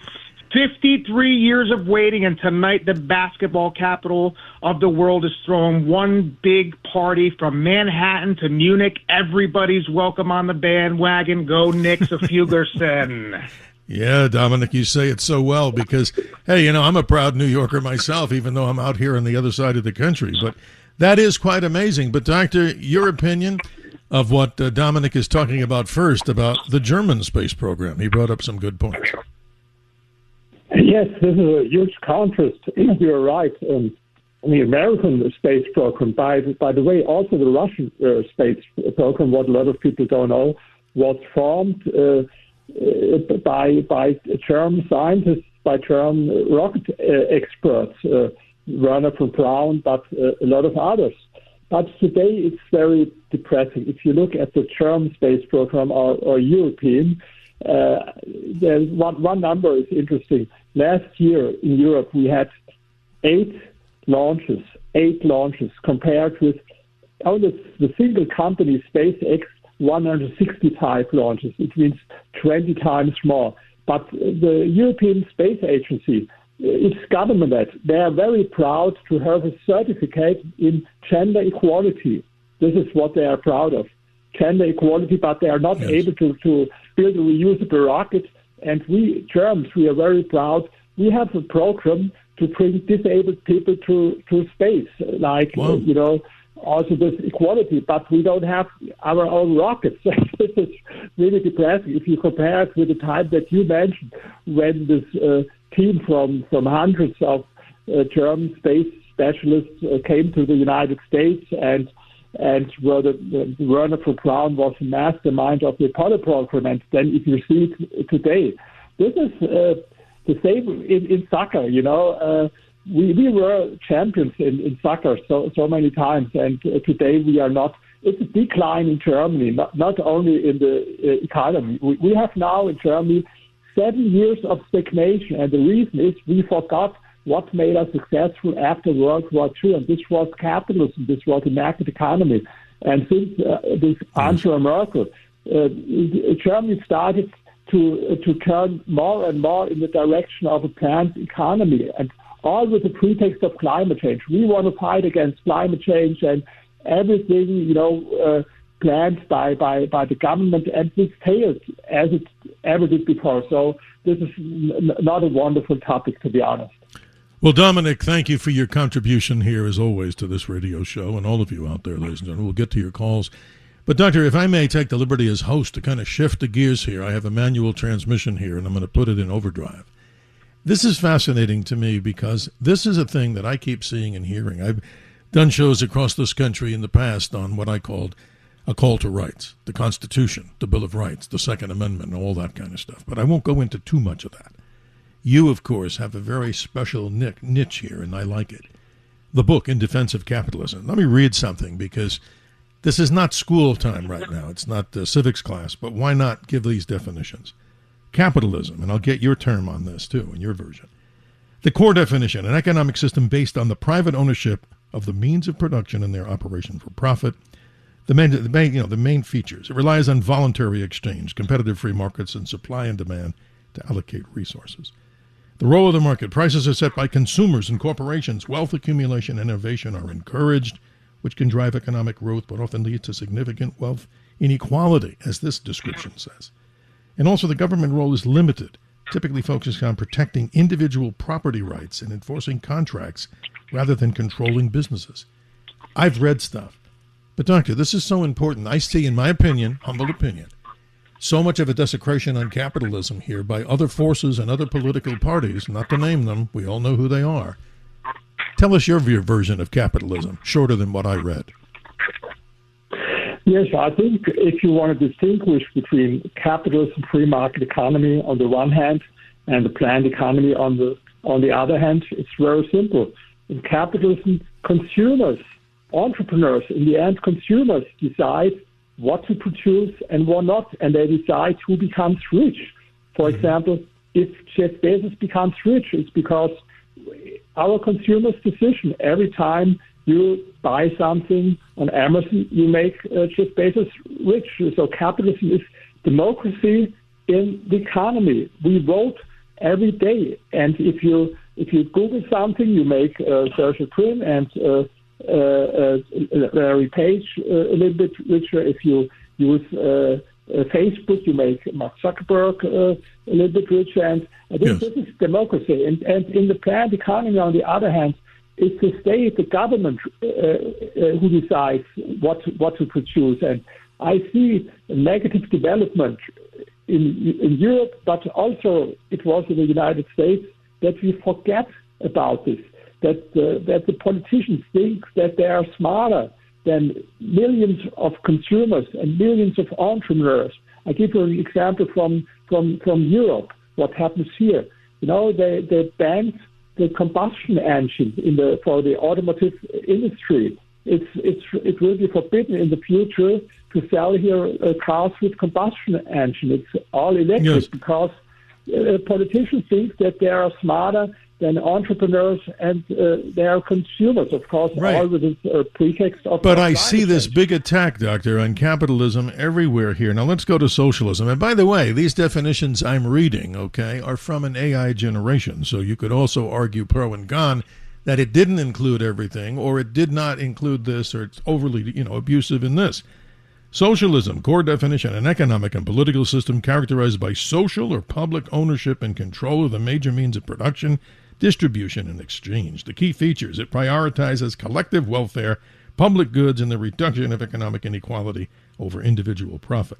53 years of waiting, and tonight the basketball capital of the world is throwing one big party from Manhattan to Munich. Everybody's welcome on the bandwagon. Go Knicks, a Fugerson. Yeah, Dominic, you say it so well because, hey, I'm a proud New Yorker myself, even though I'm out here on the other side of the country. But that is quite amazing. But, Doctor, your opinion of what Dominic is talking about first, about the German space program. He brought up some good points. Yes, this is a huge contrast. You're right. The American space program, by the way, also the Russian space program, what a lot of people don't know, was formed by German scientists, by German rocket experts, Werner von Braun, but a lot of others. But today it's very depressing. If you look at the German space program or European, there's one number is interesting. Last year in Europe we had 8 launches compared with only the single company SpaceX 165 launches. It means 20 times more. But the European Space Agency, its government, they are very proud to have a certificate in gender equality. This is what they are proud of, gender equality, but they are not able to build a reusable rocket. And we Germans, we are very proud. We have a program to bring disabled people to space, also this equality, but we don't have our own rockets. This is really depressing. If you compare it with the time that you mentioned, when this team from hundreds of German space specialists came to the United States and where the Werner von Braun was the mastermind of the Apollo program. And then if you see it today, this is the same in soccer, We were champions in soccer so many times, and today we are not. It's a decline in Germany, not only in the economy. We have now in Germany 7 years of stagnation, and the reason is we forgot what made us successful after World War II, and this was capitalism, this was the market economy. And since this Angela Merkel, Germany started to turn more and more in the direction of a planned economy, and all with the pretext of climate change. We want to fight against climate change and everything, planned by the government, and this failed as it ever did before. So this is not a wonderful topic, to be honest. Well, Dominic, thank you for your contribution here, as always, to this radio show, and all of you out there, ladies and gentlemen. We'll get to your calls. But, Doctor, if I may take the liberty as host to kind of shift the gears here, I have a manual transmission here, and I'm going to put it in overdrive. This is fascinating to me because this is a thing that I keep seeing and hearing. I've done shows across this country in the past on what I called a call to rights, the Constitution, the Bill of Rights, the Second Amendment, and all that kind of stuff. But I won't go into too much of that. You, of course, have a very special niche here, and I like it. The book, In Defense of Capitalism. Let me read something, because this is not school time right now. It's not civics class, but why not give these definitions? Capitalism, and I'll get your term on this too, in your version. The core definition, an economic system based on the private ownership of the means of production and their operation for profit. The main features. It relies on voluntary exchange, competitive free markets, and supply and demand to allocate resources. The role of the market. Prices are set by consumers and corporations. Wealth accumulation and innovation are encouraged, which can drive economic growth, but often leads to significant wealth inequality, as this description says. And also the government role is limited, typically focusing on protecting individual property rights and enforcing contracts rather than controlling businesses. I've read stuff. But, Doctor, this is so important. I see, in my opinion, humble opinion, so much of a desecration on capitalism here by other forces and other political parties, not to name them, we all know who they are. Tell us your version of capitalism, shorter than what I read. Yes, I think if you want to distinguish between capitalism, free market economy on the one hand, and the planned economy on the other hand, it's very simple. In capitalism, consumers, entrepreneurs, in the end, consumers decide what to produce and what not, and they decide who becomes rich. For example, if Jeff Bezos becomes rich, it's because our consumers' decision. Every time you buy something on Amazon, you make Jeff Bezos rich. So capitalism is democracy in the economy. We vote every day, and if you Google something, you make Sergey Brin and Larry Page a little bit richer. If you use Facebook, you make Mark Zuckerberg a little bit richer. And I think this is democracy. And in the planned economy, on the other hand, it's the state, the government, who decides what to produce. And I see a negative development in Europe, but also it was in the United States, that we forget about this, that the politicians think that they are smarter than millions of consumers and millions of entrepreneurs. I give you an example from Europe, what happens here. You know, they banned the combustion engine for the automotive industry. It will be forbidden in the future to sell here cars with combustion engine. It's all electric because politicians think that they are smarter than entrepreneurs and they are consumers, of course, all with this pretext of... But I see this big attack, Doctor, on capitalism everywhere here. Now let's go to socialism. And by the way, these definitions I'm reading, are from an AI generation. So you could also argue pro and con that it didn't include everything, or it did not include this, or it's overly, abusive in this. Socialism, core definition, an economic and political system characterized by social or public ownership and control of the major means of production, distribution, and exchange. The key features: it prioritizes collective welfare, public goods, and the reduction of economic inequality over individual profit.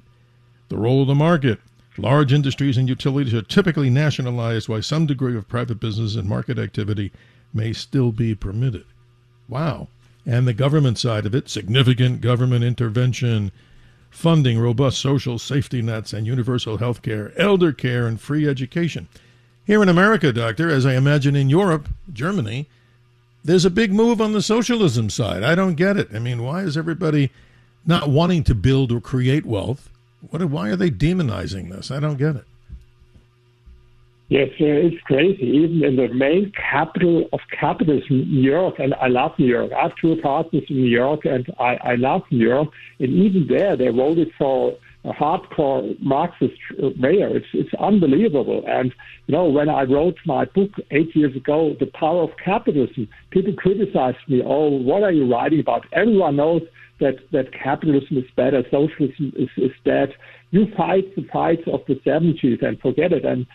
The role of the market: large industries and utilities are typically nationalized, while some degree of private business and market activity may still be permitted. Wow. And the government side of it: significant government intervention, funding robust social safety nets and universal health care, elder care, and free education. Here in America, Doctor, as I imagine in Europe, Germany, there's a big move on the socialism side. I don't get it. I mean, why is everybody not wanting to build or create wealth? Why are they demonizing this? I don't get it. Yes, it's crazy. Even in the main capital of capitalism, New York, and I love New York. I have two apartments in New York, and I love New York. And even there, they voted for a hardcore Marxist mayor. It's unbelievable. And, when I wrote my book 8 years ago, The Power of Capitalism, people criticized me. Oh, what are you writing about? Everyone knows that capitalism is better, socialism is dead. You fight the fights of the 70s and forget it. And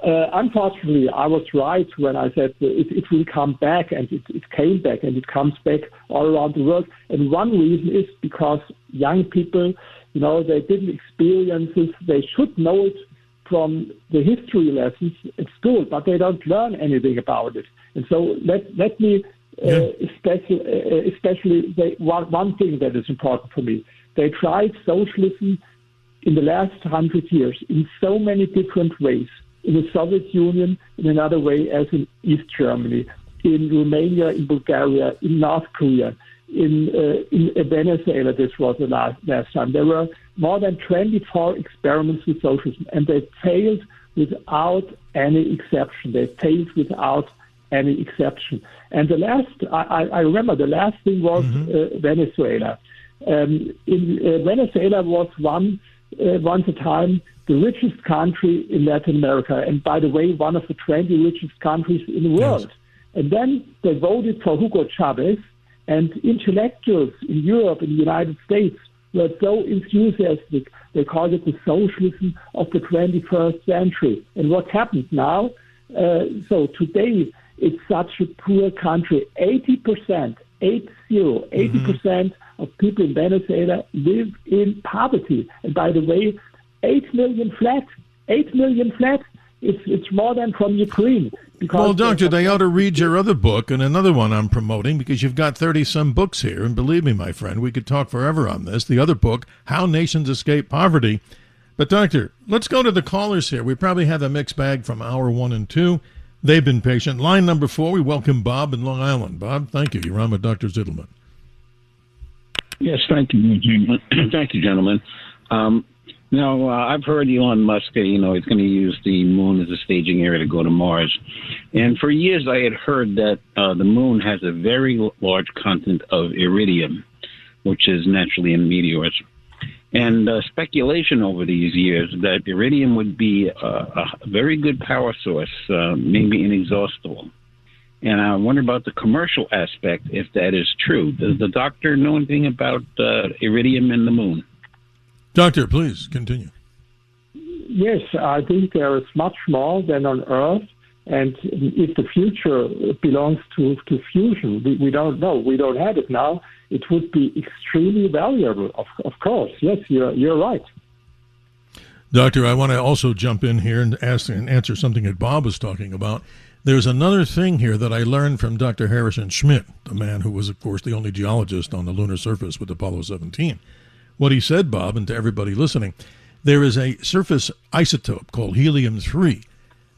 unfortunately, I was right when I said it will come back, and it came back, and it comes back all around the world. And one reason is because young people, they didn't experience this. They should know it from the history lessons at school, but they don't learn anything about it. And so let me especially say one thing that is important for me. They tried socialism in the last 100 years in so many different ways. In the Soviet Union, in another way as in East Germany, in Romania, in Bulgaria, in North Korea, in Venezuela. This was the last time. There were more than 24 experiments with socialism, and they failed without any exception. They failed without any exception. And the last, I remember the last thing was Venezuela. In Venezuela was once a time the richest country in Latin America, and by the way, one of the 20 richest countries in the world. Yes. And then they voted for Hugo Chavez, and intellectuals in Europe and the United States were so enthusiastic, they called it the socialism of the 21st century. And what happens now? So today, it's such a poor country. 80% of people in Venezuela live in poverty. And by the way, 8 million flat. 8 million flat. It's more than from Ukraine. Well, Doctor, they ought to read your other book and another one I'm promoting because you've got 30-some books here. And believe me, my friend, we could talk forever on this. The other book, How Nations Escape Poverty. But, Doctor, let's go to the callers here. We probably have a mixed bag from hour 1 and 2. They've been patient. Line number 4, we welcome Bob in Long Island. Bob, thank you. You're on with Dr. Zitelmann. Yes, thank you, thank you, gentlemen. Now, I've heard Elon Musk, he's going to use the moon as a staging area to go to Mars. And for years, I had heard that the moon has a very large content of iridium, which is naturally in meteors. And speculation over these years that iridium would be a very good power source, maybe inexhaustible. And I wonder about the commercial aspect, if that is true. Does the doctor know anything about iridium and the moon? Doctor, please continue. Yes, I think there is much more than on Earth. And if the future belongs to fusion, we don't know. We don't have it now. It would be extremely valuable, of course. Yes, you're right. Doctor, I want to also jump in here and answer something that Bob was talking about. There's another thing here that I learned from Dr. Harrison Schmitt, the man who was, of course, the only geologist on the lunar surface with Apollo 17. What he said, Bob, and to everybody listening, there is a surface isotope called helium-3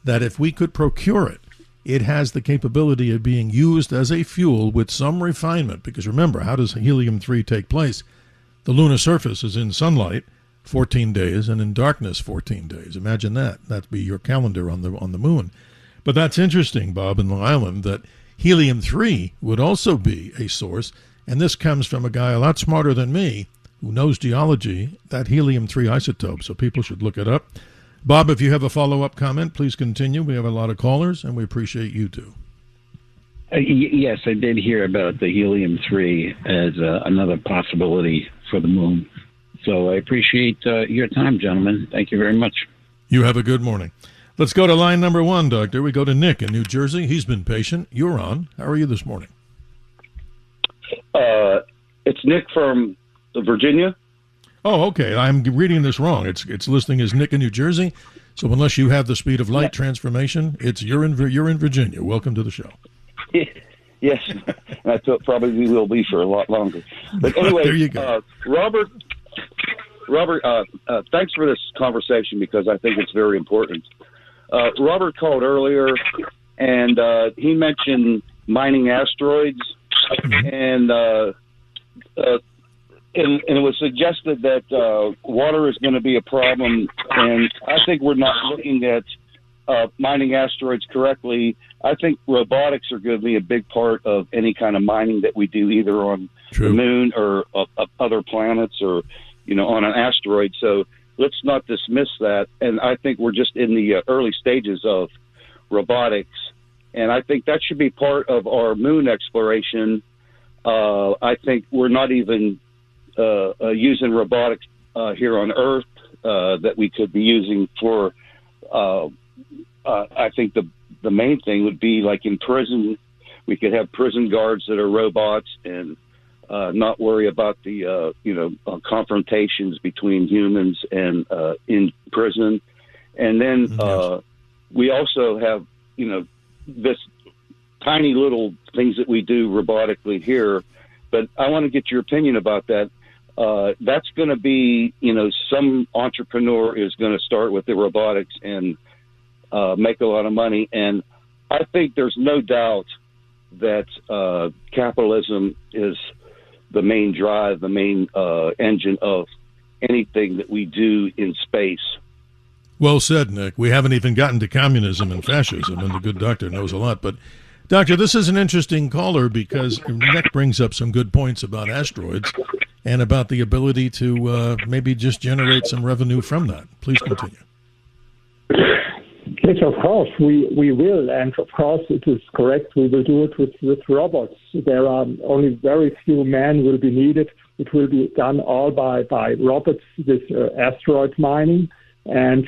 that if we could procure it, it has the capability of being used as a fuel with some refinement. Because remember, how does helium-3 take place? The lunar surface is in sunlight 14 days and in darkness 14 days. Imagine that. That'd be your calendar on the moon. But that's interesting, Bob, in Long Island, that helium-3 would also be a source. And this comes from a guy a lot smarter than me who knows geology, that helium-3 isotope. So people should look it up. Bob, if you have a follow-up comment, please continue. We have a lot of callers, and we appreciate you too. Yes, I did hear about the helium-3 as another possibility for the moon. So I appreciate your time, gentlemen. Thank you very much. You have a good morning. Let's go to line number 1, Doctor. We go to Nick in New Jersey. He's been patient. You're on. How are you this morning? It's Nick from Virginia. Oh, okay. I'm reading this wrong. It's listing as Nick in New Jersey. So unless you have the speed of light transformation, you're in Virginia. Welcome to the show. Yes, I thought probably will be for a lot longer. But anyway, there you go. Robert, thanks for this conversation because I think it's very important. Robert called earlier, and he mentioned mining asteroids, and it was suggested that water is going to be a problem, and I think we're not looking at mining asteroids correctly. I think robotics are going to be a big part of any kind of mining that we do, either on the moon or other planets or, on an asteroid. So let's not dismiss that. And I think we're just in the early stages of robotics, and I think that should be part of our moon exploration. I think we're not even using robotics here on Earth that we could be using for. I think the main thing would be like in prison, we could have prison guards that are robots and not worry about the confrontations between humans and in prison. And then we also have this tiny little things that we do robotically here. But I want to get your opinion about that. That's going to be, some entrepreneur is going to start with the robotics and make a lot of money. And I think there's no doubt that capitalism is the main drive, the main engine of anything that we do in space. Well said, Nick. We haven't even gotten to communism and fascism, and the good doctor knows a lot. But, Doctor, this is an interesting caller because Nick brings up some good points about asteroids and about the ability to maybe just generate some revenue from that. Please continue. Yes, of course, we will. And, of course, it is correct. We will do it with robots. There are only very few men will be needed. It will be done all by robots, this asteroid mining. And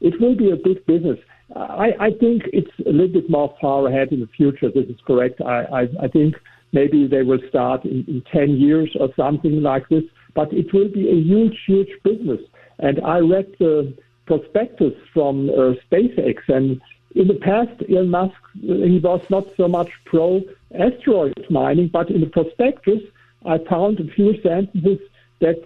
it will be a big business. I think it's a little bit more far ahead in the future. This is correct. I think maybe they will start in 10 years or something like this. But it will be a huge, huge business. And I read the prospectus from SpaceX, and in the past, Elon Musk, he was not so much pro-asteroid mining, but in the prospectus, I found a few sentences that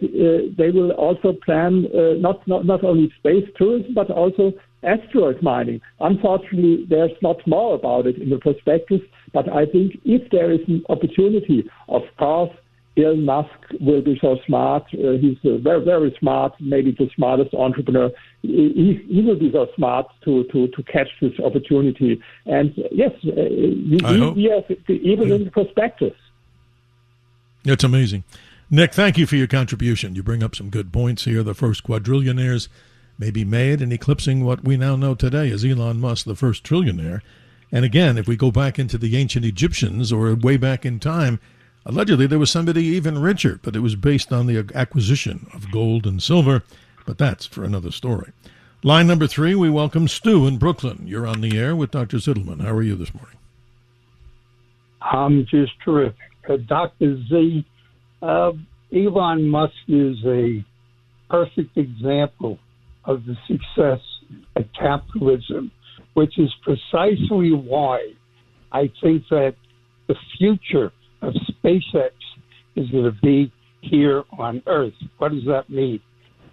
they will also plan not only space tourism, but also asteroid mining. Unfortunately, there's not more about it in the prospectus, but I think if there is an opportunity, of course, Elon Musk will be so smart. He's very, very smart, maybe the smartest entrepreneur. He will be so smart to catch this opportunity. And yes, even in the prospectus. It's amazing. Nick, thank you for your contribution. You bring up some good points here. The first quadrillionaires may be made, and eclipsing what we now know today as Elon Musk, the first trillionaire. And again, if we go back into the ancient Egyptians or way back in time, allegedly there was somebody even richer, but it was based on the acquisition of gold and silver. But that's for another story. Line number 3, we welcome Stu in Brooklyn. You're on the air with Dr. Zitelmann. How are you this morning? I'm just terrific. Dr. Z, Elon Musk is a perfect example of the success of capitalism, which is precisely why I think that the future of SpaceX is going to be here on Earth. What does that mean?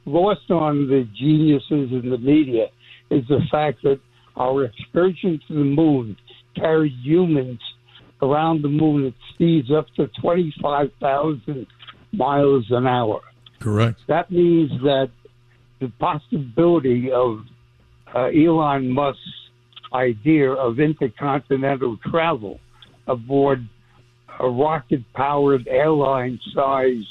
Lost on the geniuses in the media is the fact that our excursion to the moon carried humans around the moon at speeds up to 25,000 miles an hour. Correct. That means that the possibility of Elon Musk's idea of intercontinental travel aboard a rocket-powered airline-sized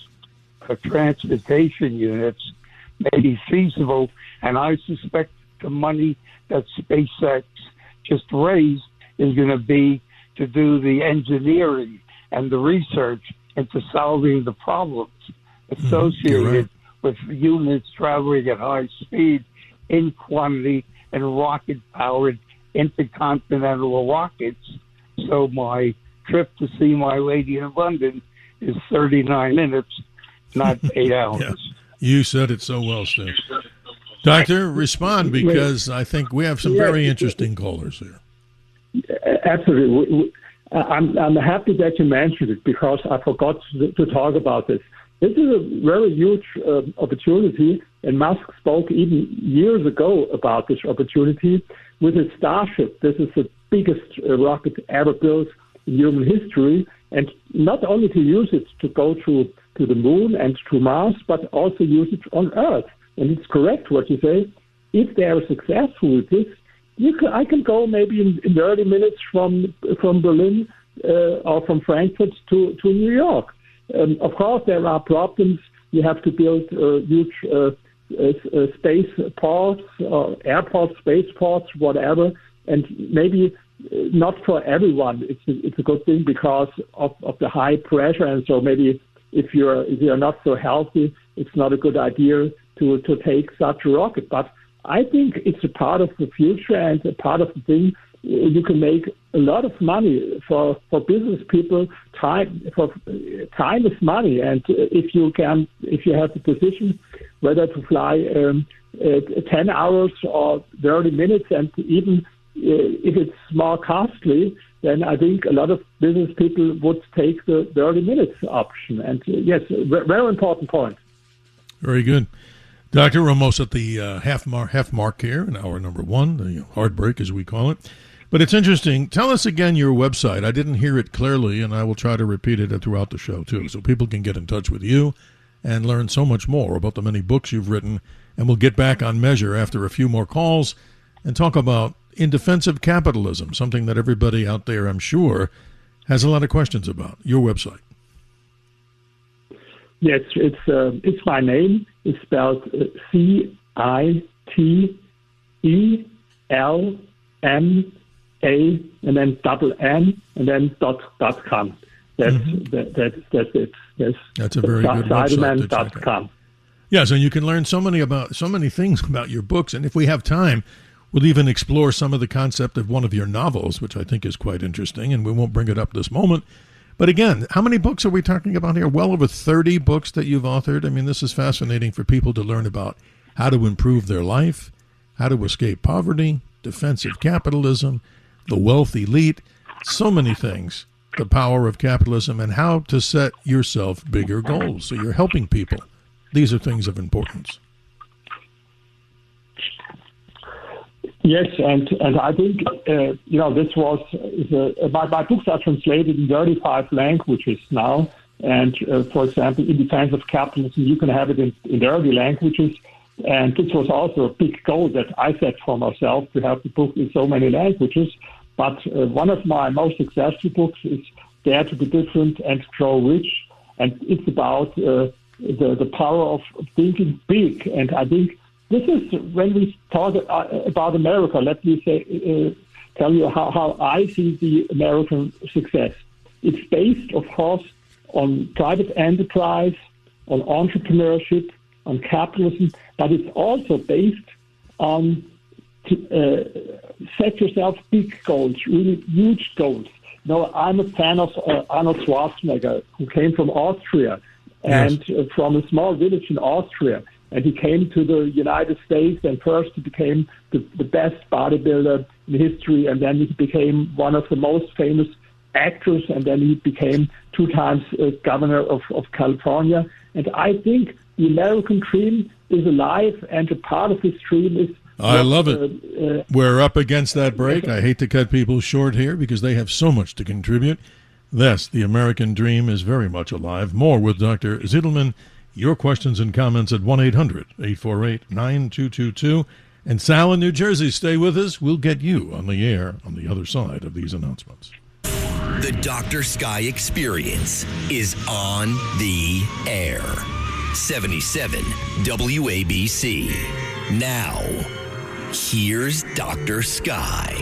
transportation units may be feasible, and I suspect the money that SpaceX just raised is going to be to do the engineering and the research into solving the problems associated with humans traveling at high speed in quantity and rocket-powered intercontinental rockets. So my trip to see my lady in London is 39 minutes, not 8 hours. Yeah. You said it so well, Steve. Doctor, respond, because I think we have some very interesting callers here. Absolutely. I'm happy that you mentioned it, because I forgot to talk about this. This is a very huge opportunity, and Musk spoke even years ago about this opportunity with his Starship. This is the biggest rocket ever built in human history, and not only to use it to go to the moon and to Mars, but also use it on Earth. And it's correct what you say. If they are successful with this, I can go maybe in 30 minutes from Berlin or from Frankfurt to New York. Of course, there are problems. You have to build huge space ports, airports, spaceports, whatever. And maybe not for everyone. It's a good thing because of the high pressure, and so maybe if you're not so healthy, it's not a good idea to take such a rocket. But I think it's a part of the future and a part of the thing. You can make a lot of money for business people. Time is money, and if you have the position whether to fly 10 hours or 30 minutes, and even if it's more costly, then I think a lot of business people would take the 30 minutes option. And yes, very important point. Very good. Doctor, we're almost at the half mark here in hour number 1, the hard break as we call it. But it's interesting. Tell us again your website. I didn't hear it clearly, and I will try to repeat it throughout the show, too, so people can get in touch with you and learn so much more about the many books you've written. And we'll get back on measure after a few more calls and talk about In Defense of Capitalism, something that everybody out there, I'm sure, has a lot of questions about. Your website. Yes, it's my name. It's spelled CITELMA and then double N and then .com. That's it. Yes. That's a very good website. Zitelmann.com. Yes, and you can learn so many things about your books. And if we have time, we'll even explore some of the concept of one of your novels, which I think is quite interesting, and we won't bring it up this moment. But again, how many books are we talking about here? Well over 30 books that you've authored. I mean, this is fascinating for people to learn about how to improve their life, how to escape poverty, defensive capitalism, the wealth elite, so many things, the power of capitalism, and how to set yourself bigger goals. So you're helping people. These are things of importance. Yes, and I think, this was, my books are translated in 35 languages now. And, for example, in Defense of Capitalism, you can have it in 30 languages. And this was also a big goal that I set for myself, to have the book in so many languages. But one of my most successful books is Dare to be Different and Grow Rich. And it's about the power of thinking big. And I think this is, when we talk about America, let me tell you how I see the American success. It's based, of course, on private enterprise, on entrepreneurship, on capitalism, but it's also based on set yourself big goals, really huge goals. I'm a fan of Arnold Schwarzenegger, who came from Austria, and from a small village in Austria. And he came to the United States, and first he became the best bodybuilder in history, and then he became one of the most famous actors, and then he became 2 times governor of California. And I think the American dream is alive, and a part of this dream is... I love it. We're up against that break. I hate to cut people short here because they have so much to contribute. Yes, the American dream is very much alive. More with Dr. Zitelmann. Your questions and comments at 1-800-848-9222. And Sal in New Jersey, stay with us. We'll get you on the air on the other side of these announcements. The Dr. Sky Experience is on the air. 77 WABC. Now, here's Dr. Sky.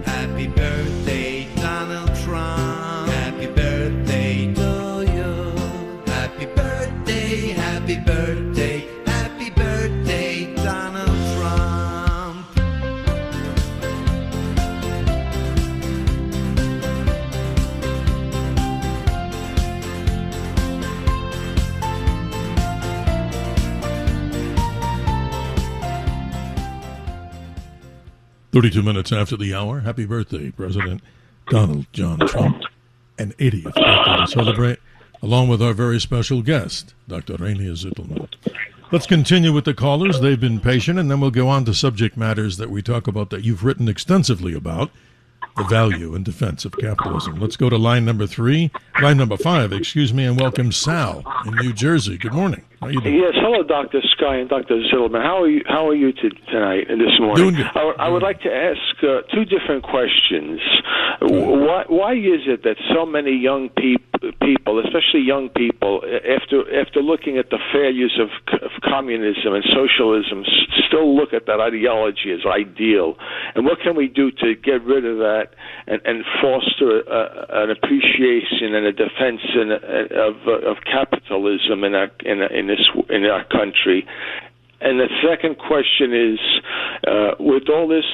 Happy birthday, Donald Trump. Happy birthday to you. Happy birthday, happy birthday, happy birthday, Donald Trump. 32 minutes after the hour. Happy birthday, President Donald John Trump. An 80th birthday to celebrate, along with our very special guest, Dr. Rania Zitelmann. Let's continue with the callers. They've been patient, and then we'll go on to subject matters that we talk about that you've written extensively about, the value and defense of capitalism. Let's go to line number 5, and welcome Sal in New Jersey. Good morning. How are you doing? Yes, hello, Dr. Sky and Dr. Zitelmann. How are you tonight and this morning? Doing good. I would like to ask 2 different questions. Why is it that so many young people, especially young people, after looking at the failures of communism and socialism, still look at that ideology as ideal? And what can we do to get rid of that and foster an appreciation and a defense of capitalism in our country? And the second question is, with all this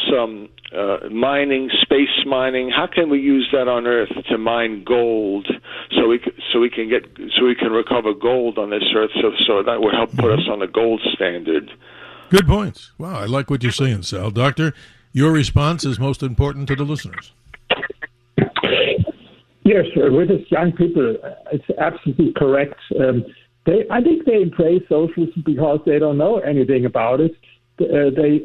mining, space mining, how can we use that on Earth to mine gold, so we can recover gold on this Earth, so that will help put us on the gold standard? Good points. Wow, I like what you're saying, Sal. Doctor, your response is most important to the listeners. Yes, with these young people, it's absolutely correct. I think they embrace socialism because they don't know anything about it. They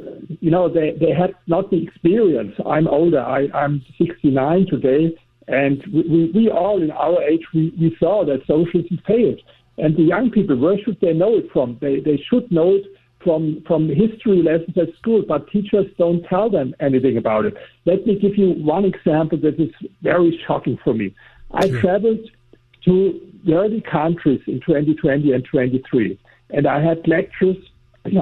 had not the experience. I'm older. I'm 69 today, and we all in our age we saw that socialism failed. And the young people, where should they know it from? They should know it from history lessons at school, but teachers don't tell them anything about it. Let me give you one example that is very shocking for me. I traveled to 30 countries in 2020 and 23, and I had lectures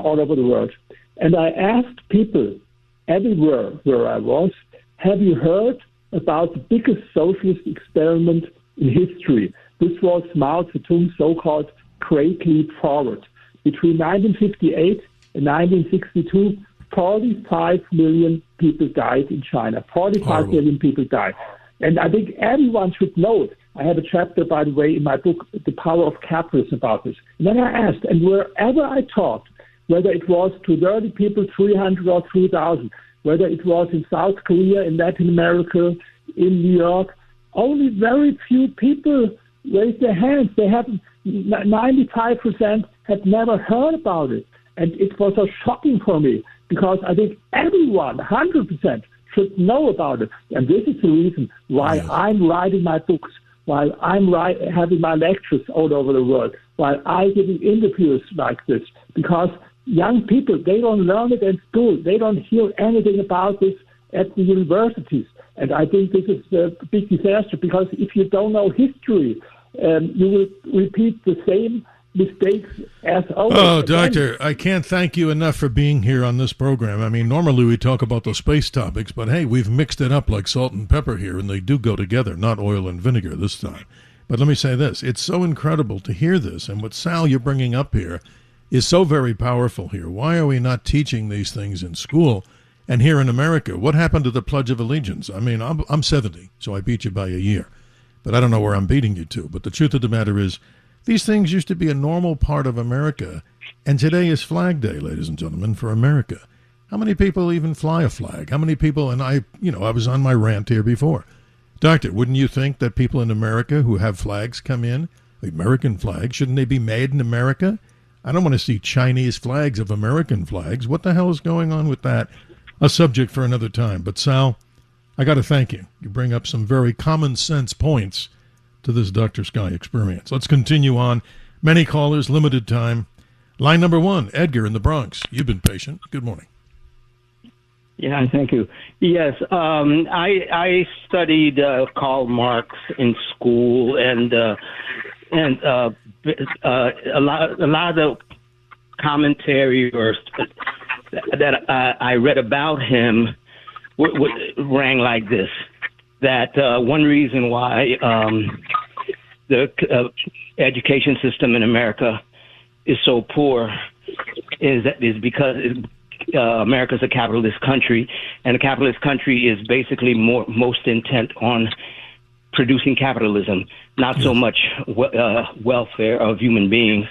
all over the world. And I asked people everywhere where I was, have you heard about the biggest socialist experiment in history? This was Mao Zedong's so-called Great Leap Forward. Between 1958 and 1962, 45 million people died in China. 45 million people died. And I think everyone should know it. I have a chapter, by the way, in my book, The Power of Capitalism, about this. And then I asked, and wherever I talked, whether it was to 30 people, 300 or 3,000, whether it was in South Korea, in Latin America, in New York, only very few people raised their hands. They haven't, 95% had never heard about it. And it was so shocking for me, because I think everyone, 100%, should know about it. And this is the reason why I'm writing my books, while I'm having my lectures all over the world, while I'm giving interviews like this, because young people, they don't learn it in school. They don't hear anything about this at the universities. And I think this is a big disaster, because if you don't know history, you will repeat the same mistakes as always. Oh, Doctor, I can't thank you enough for being here on this program. I mean, normally we talk about the space topics, but hey, we've mixed it up like salt and pepper here, and they do go together, not oil and vinegar this time. But let me say this. It's so incredible to hear this, and what, Sal, you're bringing up here is so very powerful here. Why are we not teaching these things in school? And here in America, what happened to the Pledge of Allegiance? I mean, I'm 70, so I beat you by a year. But I don't know where I'm beating you to. But the truth of the matter is, these things used to be a normal part of America, and today is Flag Day, ladies and gentlemen, for America. How many people even fly a flag? How many people, and I was on my rant here before. Doctor, wouldn't you think that people in America who have flags come in, the American flag, shouldn't they be made in America? I don't want to see Chinese flags of American flags. What the hell is going on with that? A subject for another time. But Sal, I got to thank you. You bring up some very common sense points to this Dr. Sky experience. Let's continue on. Many callers, limited time. Line number 1, Edgar in the Bronx. You've been patient. Good morning. Yeah, thank you. Yes, I studied Karl Marx in school, and a lot of the commentary that I read about him rang like this. That one reason why the education system in America is so poor is because America is a capitalist country, and a capitalist country is basically most intent on producing capitalism, not so much welfare of human beings,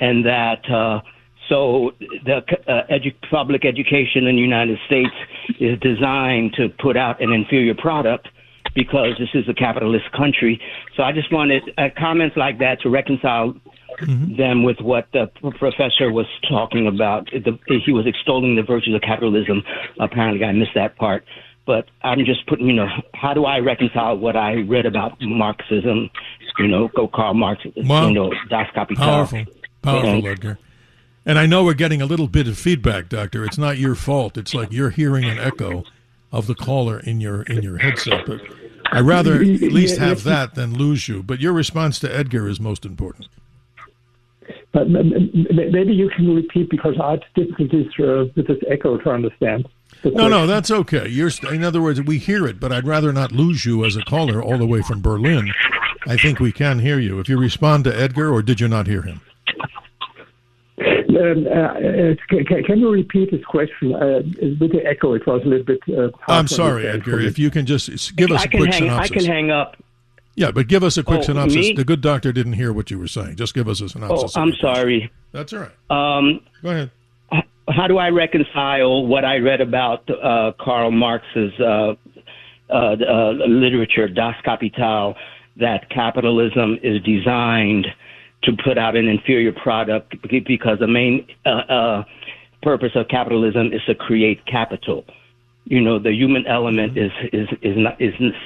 and that so the public education in the United States is designed to put out an inferior product because this is a capitalist country. So I just wanted comments like that to reconcile them with what the professor was talking about. He was extolling the virtues of capitalism. Apparently I missed that part. But I'm just putting, how do I reconcile what I read about Marxism, Karl Marx, Das Kapital. Powerful, Edgar. And I know we're getting a little bit of feedback, Doctor. It's not your fault. It's like you're hearing an echo of the caller in your headset. But I'd rather at least have that than lose you. But your response to Edgar is most important. But maybe you can repeat, because I had difficulties with this echo to understand. No, that's okay. In other words, we hear it, but I'd rather not lose you as a caller all the way from Berlin. I think we can hear you. If you respond to Edgar, or did you not hear him? Can you repeat his question? With the echo, it was a little bit hard. I'm sorry, Edgar. If you can just give us a quick synopsis. I can hang up. Yeah, but give us a quick synopsis. Me? The good doctor didn't hear what you were saying. Just give us a synopsis. I'm sorry. That's all right. Go ahead. How do I reconcile what I read about Karl Marx's literature, Das Kapital, that capitalism is designed to put out an inferior product because the main purpose of capitalism is to create capital? The human element is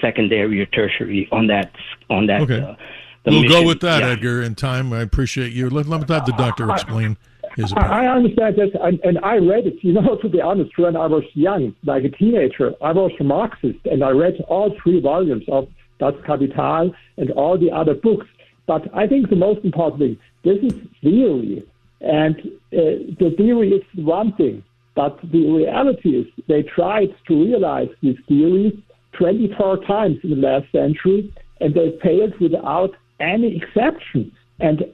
secondary or tertiary on that. Okay. We'll mission. Go with that, yeah. Edgar. In time, I appreciate you. Let me have the doctor explain his opinion. I understand this, and I read it. To be honest, when I was young, like a teenager, I was a Marxist, and I read all 3 volumes of Das Kapital and all the other books. But I think the most important thing, this is theory, and the theory is one thing. But the reality is they tried to realize these theories 24 times in the last century, and they failed without any exception. And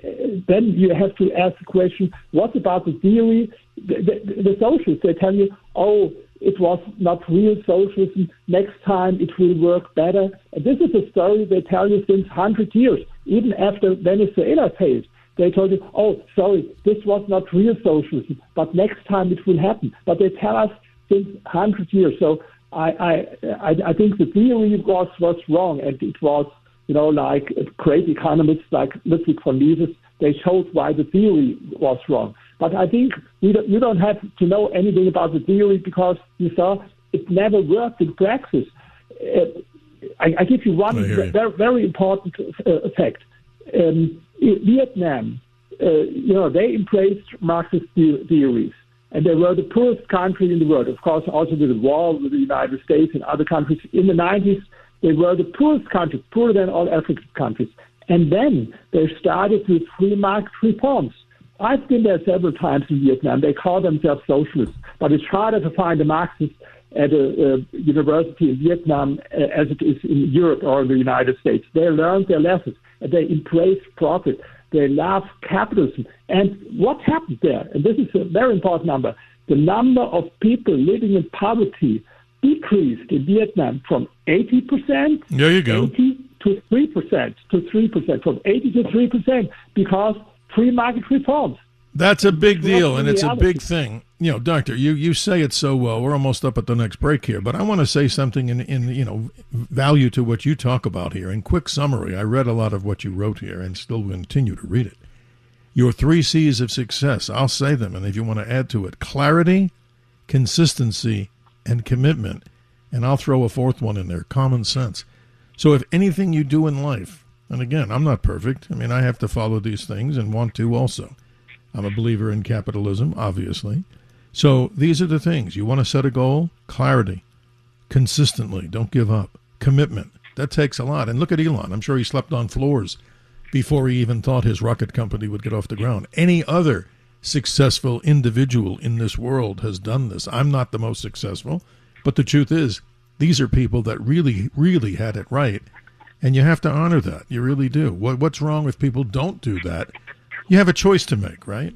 then you have to ask the question, what about the theory the socialists, they tell you, oh, it was not real socialism. Next time it will work better. And this is a story they tell you since 100 years. Even after Venezuela failed, they told you, oh, sorry, this was not real socialism, but next time it will happen. But they tell us since 100 years. So I think the theory was wrong, and it was, like great economists like Ludwig von Mises, they showed why the theory was wrong. But I think you don't have to know anything about the theory, because you saw it never worked in practice. I give you one very important fact. Vietnam, they embraced Marxist theories, and they were the poorest country in the world. Of course, also with the war with the United States and other countries. In the 90s, they were the poorest country, poorer than all African countries. And then they started with free market reforms. I've been there several times in Vietnam. They call themselves socialists, but it's harder to find a Marxist at a university in Vietnam as it is in Europe or the United States. They learned their lessons, and they embraced profit. They love capitalism. And what happened there, and this is a very important number, the number of people living in poverty decreased in Vietnam from 80%, there you go, 80 to 3%, from 80 to 3%, because free market reforms. That's a big deal, and it's a big thing. Doctor, you say it so well. We're almost up at the next break here, but I want to say something in value to what you talk about here. In quick summary, I read a lot of what you wrote here and still continue to read it. Your 3 C's of success, I'll say them, and if you want to add to it, clarity, consistency, and commitment. And I'll throw a 4th one in there, common sense. So if anything you do in life, and again, I'm not perfect. I mean, I have to follow these things and want to also. I'm a believer in capitalism, obviously. So these are the things. You want to set a goal? Clarity. Consistently. Don't give up. Commitment. That takes a lot. And look at Elon. I'm sure he slept on floors before he even thought his rocket company would get off the ground. Any other successful individual in this world has done this. I'm not the most successful, but the truth is, these are people that really, really had it right, and you have to honor that. You really do. What's wrong if people don't do that? You have a choice to make, right?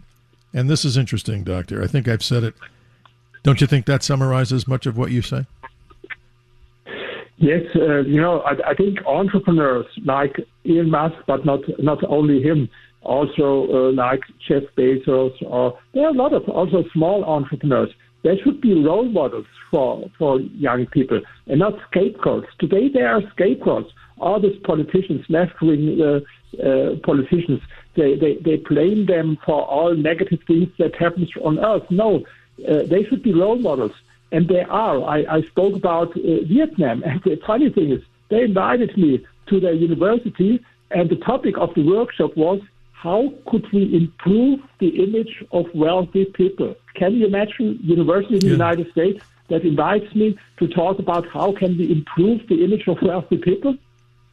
And this is interesting, Doctor. I think I've said it. Don't you think that summarizes much of what you say? Yes, I think entrepreneurs like Elon Musk, but not only him, also like Jeff Bezos, or there are a lot of also small entrepreneurs. They should be role models for young people and not scapegoats. Today there are scapegoats. All these politicians, left-wing politicians, they blame them for all negative things that happens on Earth. No, they should be role models. And they are. I spoke about Vietnam, and the funny thing is, they invited me to their university, and the topic of the workshop was, how could we improve the image of wealthy people? Can you imagine university in the United States that invites me to talk about how can we improve the image of wealthy people?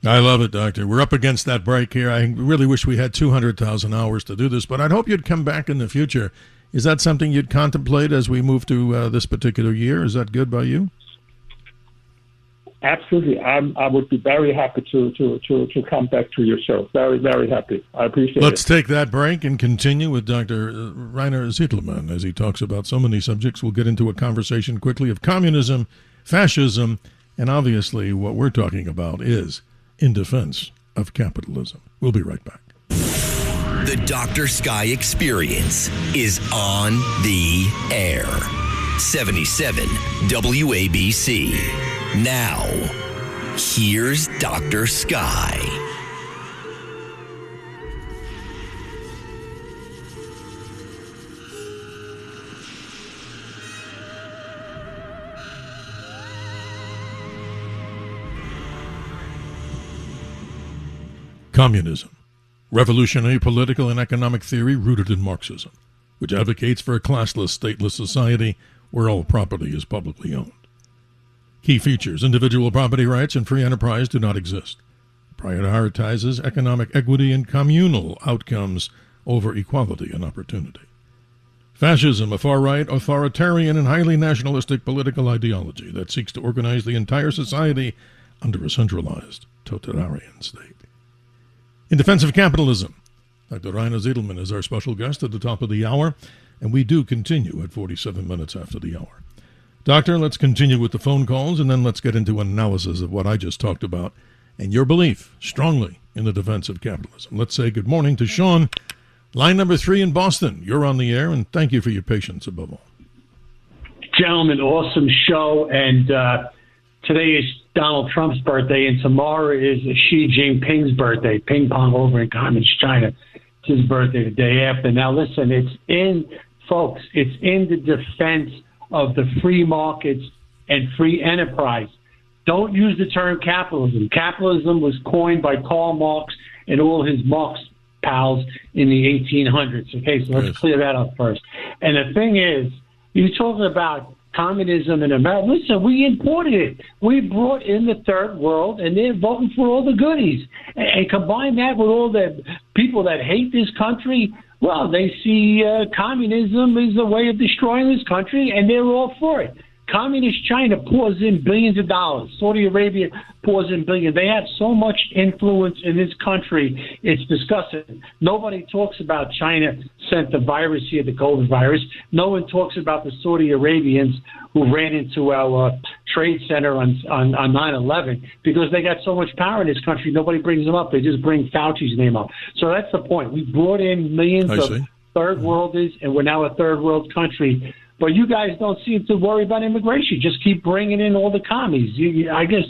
I love it, Doctor. We're up against that break here. I really wish we had 200,000 hours to do this, but I'd hope you'd come back in the future. Is that something you'd contemplate as we move to this particular year? Is that good by you? Absolutely. I would be very happy to come back to your show. Very, very happy. I appreciate it. Let's take that break and continue with Dr. Rainer Zitelmann as he talks about so many subjects. We'll get into a conversation quickly of communism, fascism, and obviously what we're talking about is in defense of capitalism. We'll be right back. The Dr. Sky Experience is on the air. 77 WABC. Now, here's Dr. Sky. Communism. Revolutionary political and economic theory rooted in Marxism, which advocates for a classless, stateless society where all property is publicly owned. Key features: individual property rights and free enterprise do not exist. Prioritizes economic equity and communal outcomes over equality and opportunity. Fascism, a far-right, authoritarian, and highly nationalistic political ideology that seeks to organize the entire society under a centralized, totalitarian state. In defense of capitalism, Dr. Rainer Zitelmann is our special guest at the top of the hour. And we do continue at 47 minutes after the hour. Doctor, let's continue with the phone calls, and then let's get into an analysis of what I just talked about and your belief strongly in the defense of capitalism. Let's say good morning to Sean, line number 3 in Boston. You're on the air, and thank you for your patience above all. Gentlemen, awesome show. And today is Donald Trump's birthday, and tomorrow is Xi Jinping's birthday. Ping pong over in Communist China. It's his birthday the day after. Now, listen, it's in the defense of the free markets and free enterprise. Don't use the term capitalism. Capitalism was coined by Karl Marx and all his Marx pals in the 1800s. Okay, so let's clear that up first. And the thing is, you're talking about communism in America. Listen, we imported it. We brought in the third world, and they're voting for all the goodies. And combine that with all the people that hate this country, well, they see communism as a way of destroying this country, and they're all for it. Communist China pours in billions of dollars. Saudi Arabia pours in billions. They have so much influence in this country, it's disgusting. Nobody talks about China sent the virus here, the COVID virus. No one talks about the Saudi Arabians who ran into our trade center on 9/11 because they got so much power in this country. Nobody brings them up. They just bring Fauci's name up. So that's the point. We brought in millions of third worlders, and we're now a third world country. But you guys don't seem to worry about immigration. Just keep bringing in all the commies. I guess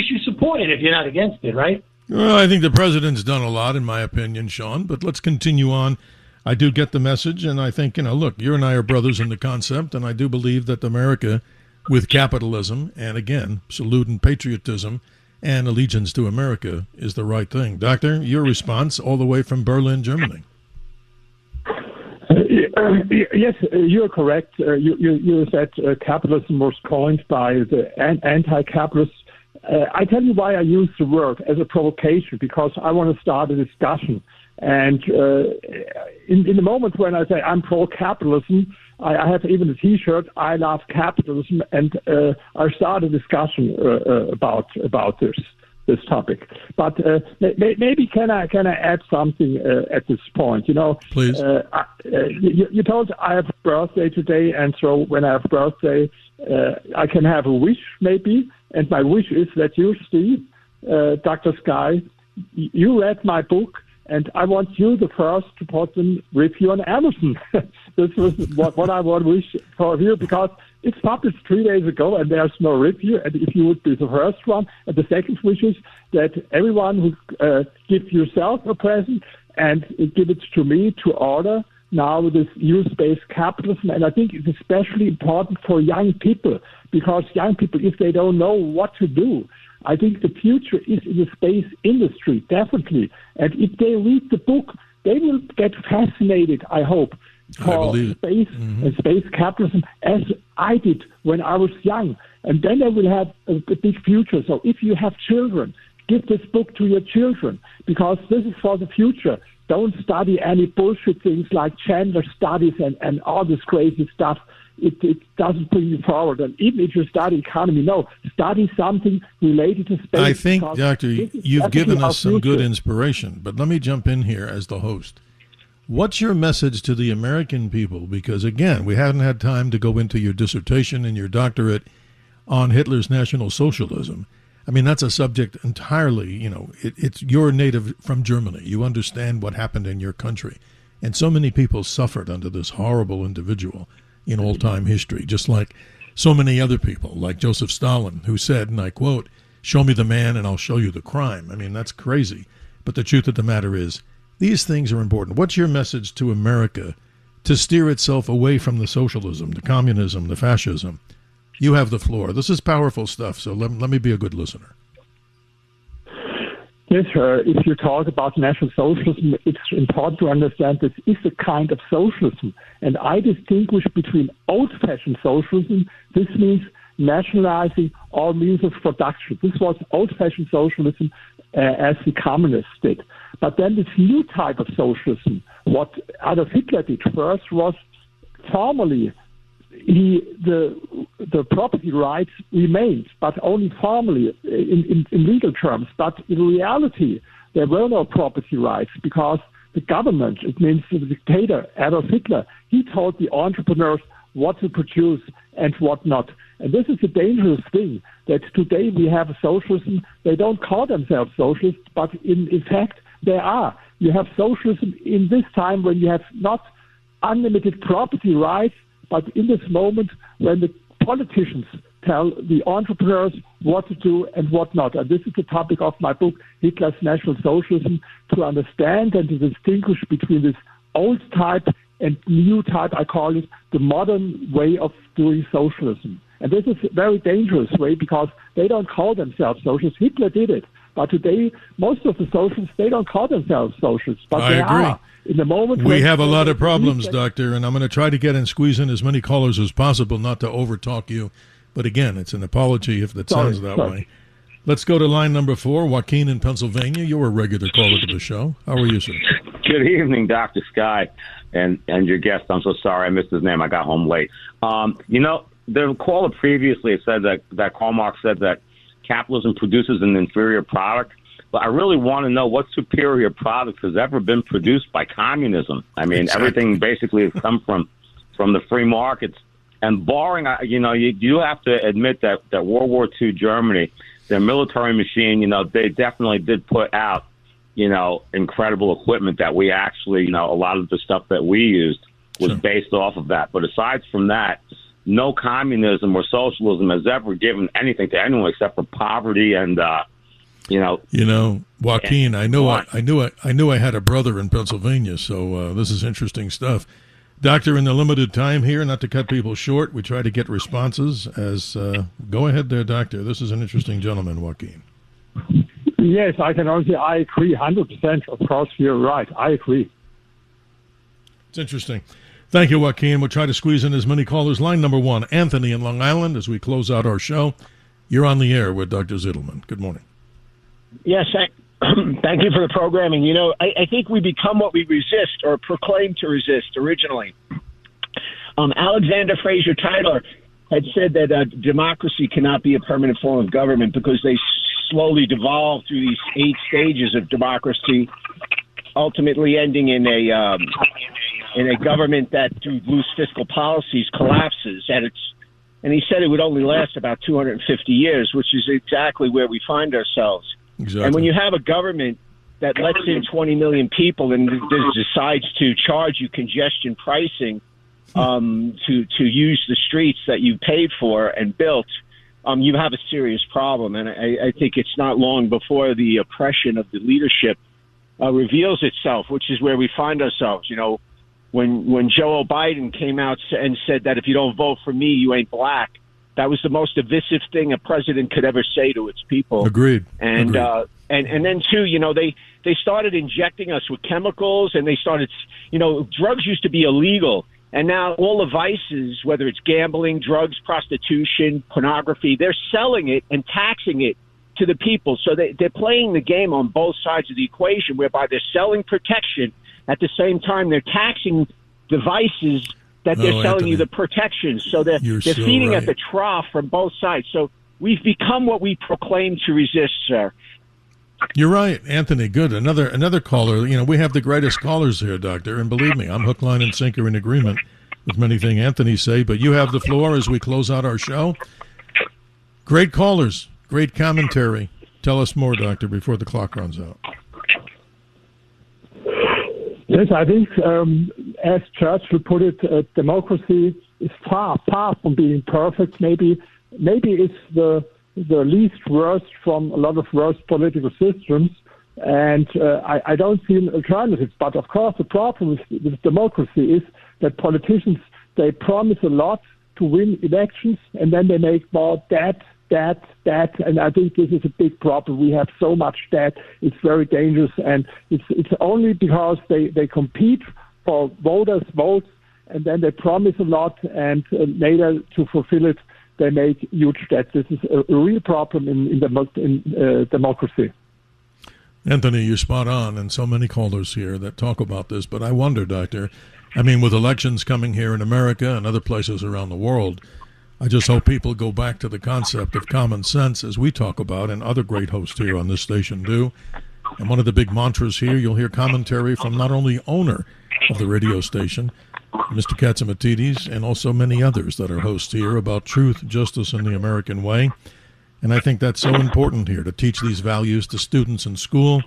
you support it if you're not against it, right? Well, I think the president's done a lot, in my opinion, Sean. But let's continue on. I do get the message, and I think, look, you and I are brothers in the concept, and I do believe that America, with capitalism, and again, salute and patriotism, and allegiance to America, is the right thing. Doctor, your response all the way from Berlin, Germany. Yes, you're correct. You said capitalism was coined by the anti-capitalists. I tell you why I use the word as a provocation, because I want to start a discussion. And in the moment when I say I'm pro-capitalism, I have even a T-shirt, I love capitalism, and I start a discussion about this topic. But maybe can I add something at this point? Please. You told I have a birthday today, and so when I have a birthday, I can have a wish maybe, and my wish is that you, Steve, Dr. Sky, you read my book, and I want you the first to put a review on Amazon. This was what I want to wish for you, because it's published 3 days ago and there's no review. And if you would be the first one, and the second wish is that everyone who give yourself a present and give it to me to order now this use-based capitalism. And I think it's especially important for young people, because young people, if they don't know what to do, I think the future is in the space industry, definitely. And if they read the book, they will get fascinated, I hope, for space and space capitalism, as I did when I was young. And then they will have a big future. So if you have children, give this book to your children, because this is for the future. Don't study any bullshit things like gender studies and all this crazy stuff. It doesn't bring you forward. And even if you study economy, study something related to space. I think, Doctor, you've given us some good inspiration. But let me jump in here as the host. What's your message to the American people? Because, again, we haven't had time to go into your dissertation and your doctorate on Hitler's National Socialism. I mean, that's a subject entirely, you're native from Germany. You understand what happened in your country. And so many people suffered under this horrible individual in all-time history, just like so many other people, like Joseph Stalin, who said, and I quote, "Show me the man and I'll show you the crime." I mean, that's crazy. But the truth of the matter is, these things are important. What's your message to America to steer itself away from the socialism, the communism, the fascism? You have the floor. This is powerful stuff, so let me be a good listener. Yes, if you talk about National Socialism, it's important to understand this is a kind of socialism. And I distinguish between old-fashioned socialism. This means nationalizing all means of production. This was old-fashioned socialism as the communists did. But then this new type of socialism, what Adolf Hitler did first was formally the property rights remained, but only formally in legal terms. But in reality, there were no property rights, because the government. It means the dictator, Adolf Hitler. He told the entrepreneurs what to produce and what not. And this is a dangerous thing, that today we have socialism. They don't call themselves socialists, but in fact they are. You have socialism in this time when you have not unlimited property rights, but in this moment when the politicians tell the entrepreneurs what to do and what not. And this is the topic of my book, Hitler's National Socialism, to understand and to distinguish between this old type and new type, I call it the modern way of doing socialism. And this is a very dangerous way because they don't call themselves socialists. Hitler did it. But today, most of the socialists, they don't call themselves socialists, but I they agree. are. In the moment we have a lot of problems, Doctor, and I'm going to try to get and squeeze in as many callers as possible, not to overtalk you. But again, it's an apology if that sounds that way. Let's go to line number 4, Joaquin in Pennsylvania. You're a regular caller to the show. How are you, sir? Good evening, Dr. Sky, and your guest. I'm so sorry I missed his name. I got home late. The caller previously said that Karl Marx said that capitalism produces an inferior product. But I really want to know what superior product has ever been produced by communism. I mean, everything basically has come from the free markets. And barring, you have to admit that World War II Germany, their military machine, they definitely did put out, incredible equipment that we actually, a lot of the stuff that we used was based off of that. But aside from that, no communism or socialism has ever given anything to anyone except for poverty and, Joaquin, I knew I had a brother in Pennsylvania, so this is interesting stuff. Doctor, in the limited time here, not to cut people short, we try to get responses. Go ahead there, Doctor. This is an interesting gentleman, Joaquin. Yes, I can only say I agree 100%. Of course, you're right. I agree. It's interesting. Thank you, Joaquin. We'll try to squeeze in as many callers. Line number 1, Anthony in Long Island, as we close out our show. You're on the air with Dr. Zitelmann. Good morning. Yes, thank you for the programming. I think we become what we resist or proclaim to resist originally. Alexander Fraser Tytler had said that democracy cannot be a permanent form of government because they slowly devolve through these 8 stages of democracy, ultimately ending in a government that, through loose fiscal policies, collapses at its. And he said it would only last about 250 years, which is exactly where we find ourselves. Exactly. And when you have a government that lets in 20 million people and decides to charge you congestion pricing to use the streets that you paid for and built, you have a serious problem. And I think it's not long before the oppression of the leadership reveals itself, which is where we find ourselves. When Joe Biden came out and said that if you don't vote for me, you ain't black, that was the most divisive thing a president could ever say to its people. Agreed. And then too, they started injecting us with chemicals, and they started, drugs used to be illegal, and now all the vices, whether it's gambling, drugs, prostitution, pornography, they're selling it and taxing it to the people. So they're playing the game on both sides of the equation, whereby they're selling protection at the same time they're taxing the vices that they're selling Anthony, you the protections. So they're so feeding right. at the trough from both sides. So we've become what we proclaim to resist, sir. You're right, Anthony. Good. Another caller. We have the greatest callers here, Doctor. And believe me, I'm hook, line, and sinker in agreement with many things Anthony say. But you have the floor as we close out our show. Great callers. Great commentary. Tell us more, Doctor, before the clock runs out. Yes, I think, as Churchill put it, democracy is far from being perfect. Maybe it's the least worst from a lot of worst political systems, and I don't see an alternative. But of course, the problem with democracy is that politicians, they promise a lot to win elections, and then they make more debt, and I think this is a big problem. We have so much debt; it's very dangerous, and it's only because they compete for voters' votes, and then they promise a lot, and later to fulfill it, they make huge debt. This is a real problem in democracy. Anthony, you're spot on, and so many callers here that talk about this. But I wonder, Doctor, with elections coming here in America and other places around the world, I just hope people go back to the concept of common sense, as we talk about and other great hosts here on this station do, And one of the big mantras here, you'll hear commentary from not only owner of the radio station, Mr. Katsimatidis, and also many others that are hosts here about truth, justice, and the American way. And I think that's so important here, to teach these values to students in school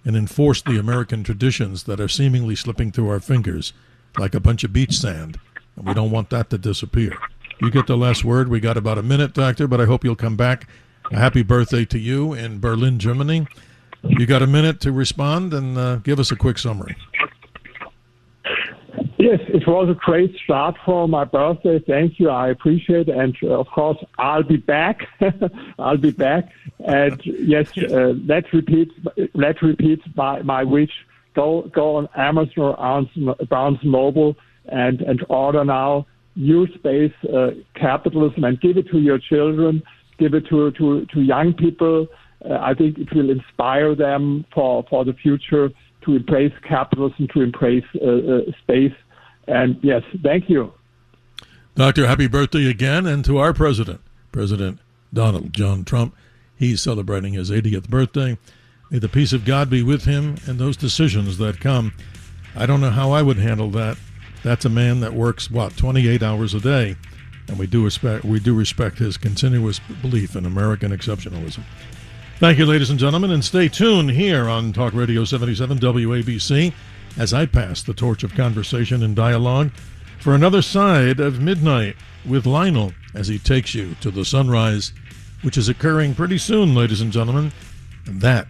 and enforce the American traditions that are seemingly slipping through our fingers like a bunch of beach sand. And we don't want that to disappear. You get the last word. We got about a minute, Doctor, but I hope you'll come back. A happy birthday to you in Berlin, Germany. You got a minute to respond and give us a quick summary. Yes, it was a great start for my birthday. Thank you. I appreciate it. And, of course, I'll be back. I'll be back. And, yes, let's repeat my wish. Go on Amazon or Barnes & Noble and order now New Space Capitalism and give it to your children, give it to young people. I think it will inspire them for the future to embrace capitalism, to embrace space. And yes, thank you. Doctor, happy birthday again. And to our president, President Donald John Trump, he's celebrating his 80th birthday. May the peace of God be with him and those decisions that come. I don't know how I would handle that. That's a man that works, 28 hours a day. And we do respect his continuous belief in American exceptionalism. Thank you, ladies and gentlemen, and stay tuned here on Talk Radio 77 WABC as I pass the torch of conversation and dialogue for another side of midnight with Lionel as he takes you to the sunrise, which is occurring pretty soon, ladies and gentlemen, and that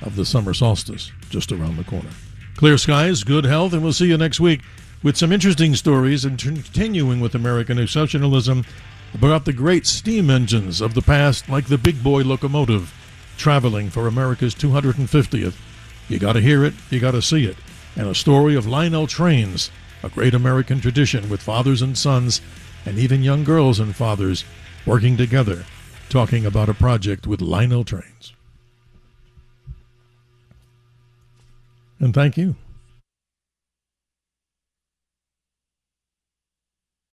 of the summer solstice just around the corner. Clear skies, good health, and we'll see you next week with some interesting stories and continuing with American exceptionalism about the great steam engines of the past, like the big boy locomotive traveling for America's 250th. You got to hear it, you got to see it. And a story of Lionel trains, a great American tradition with fathers and sons, and even young girls and fathers working together, talking about a project with Lionel trains. And thank you.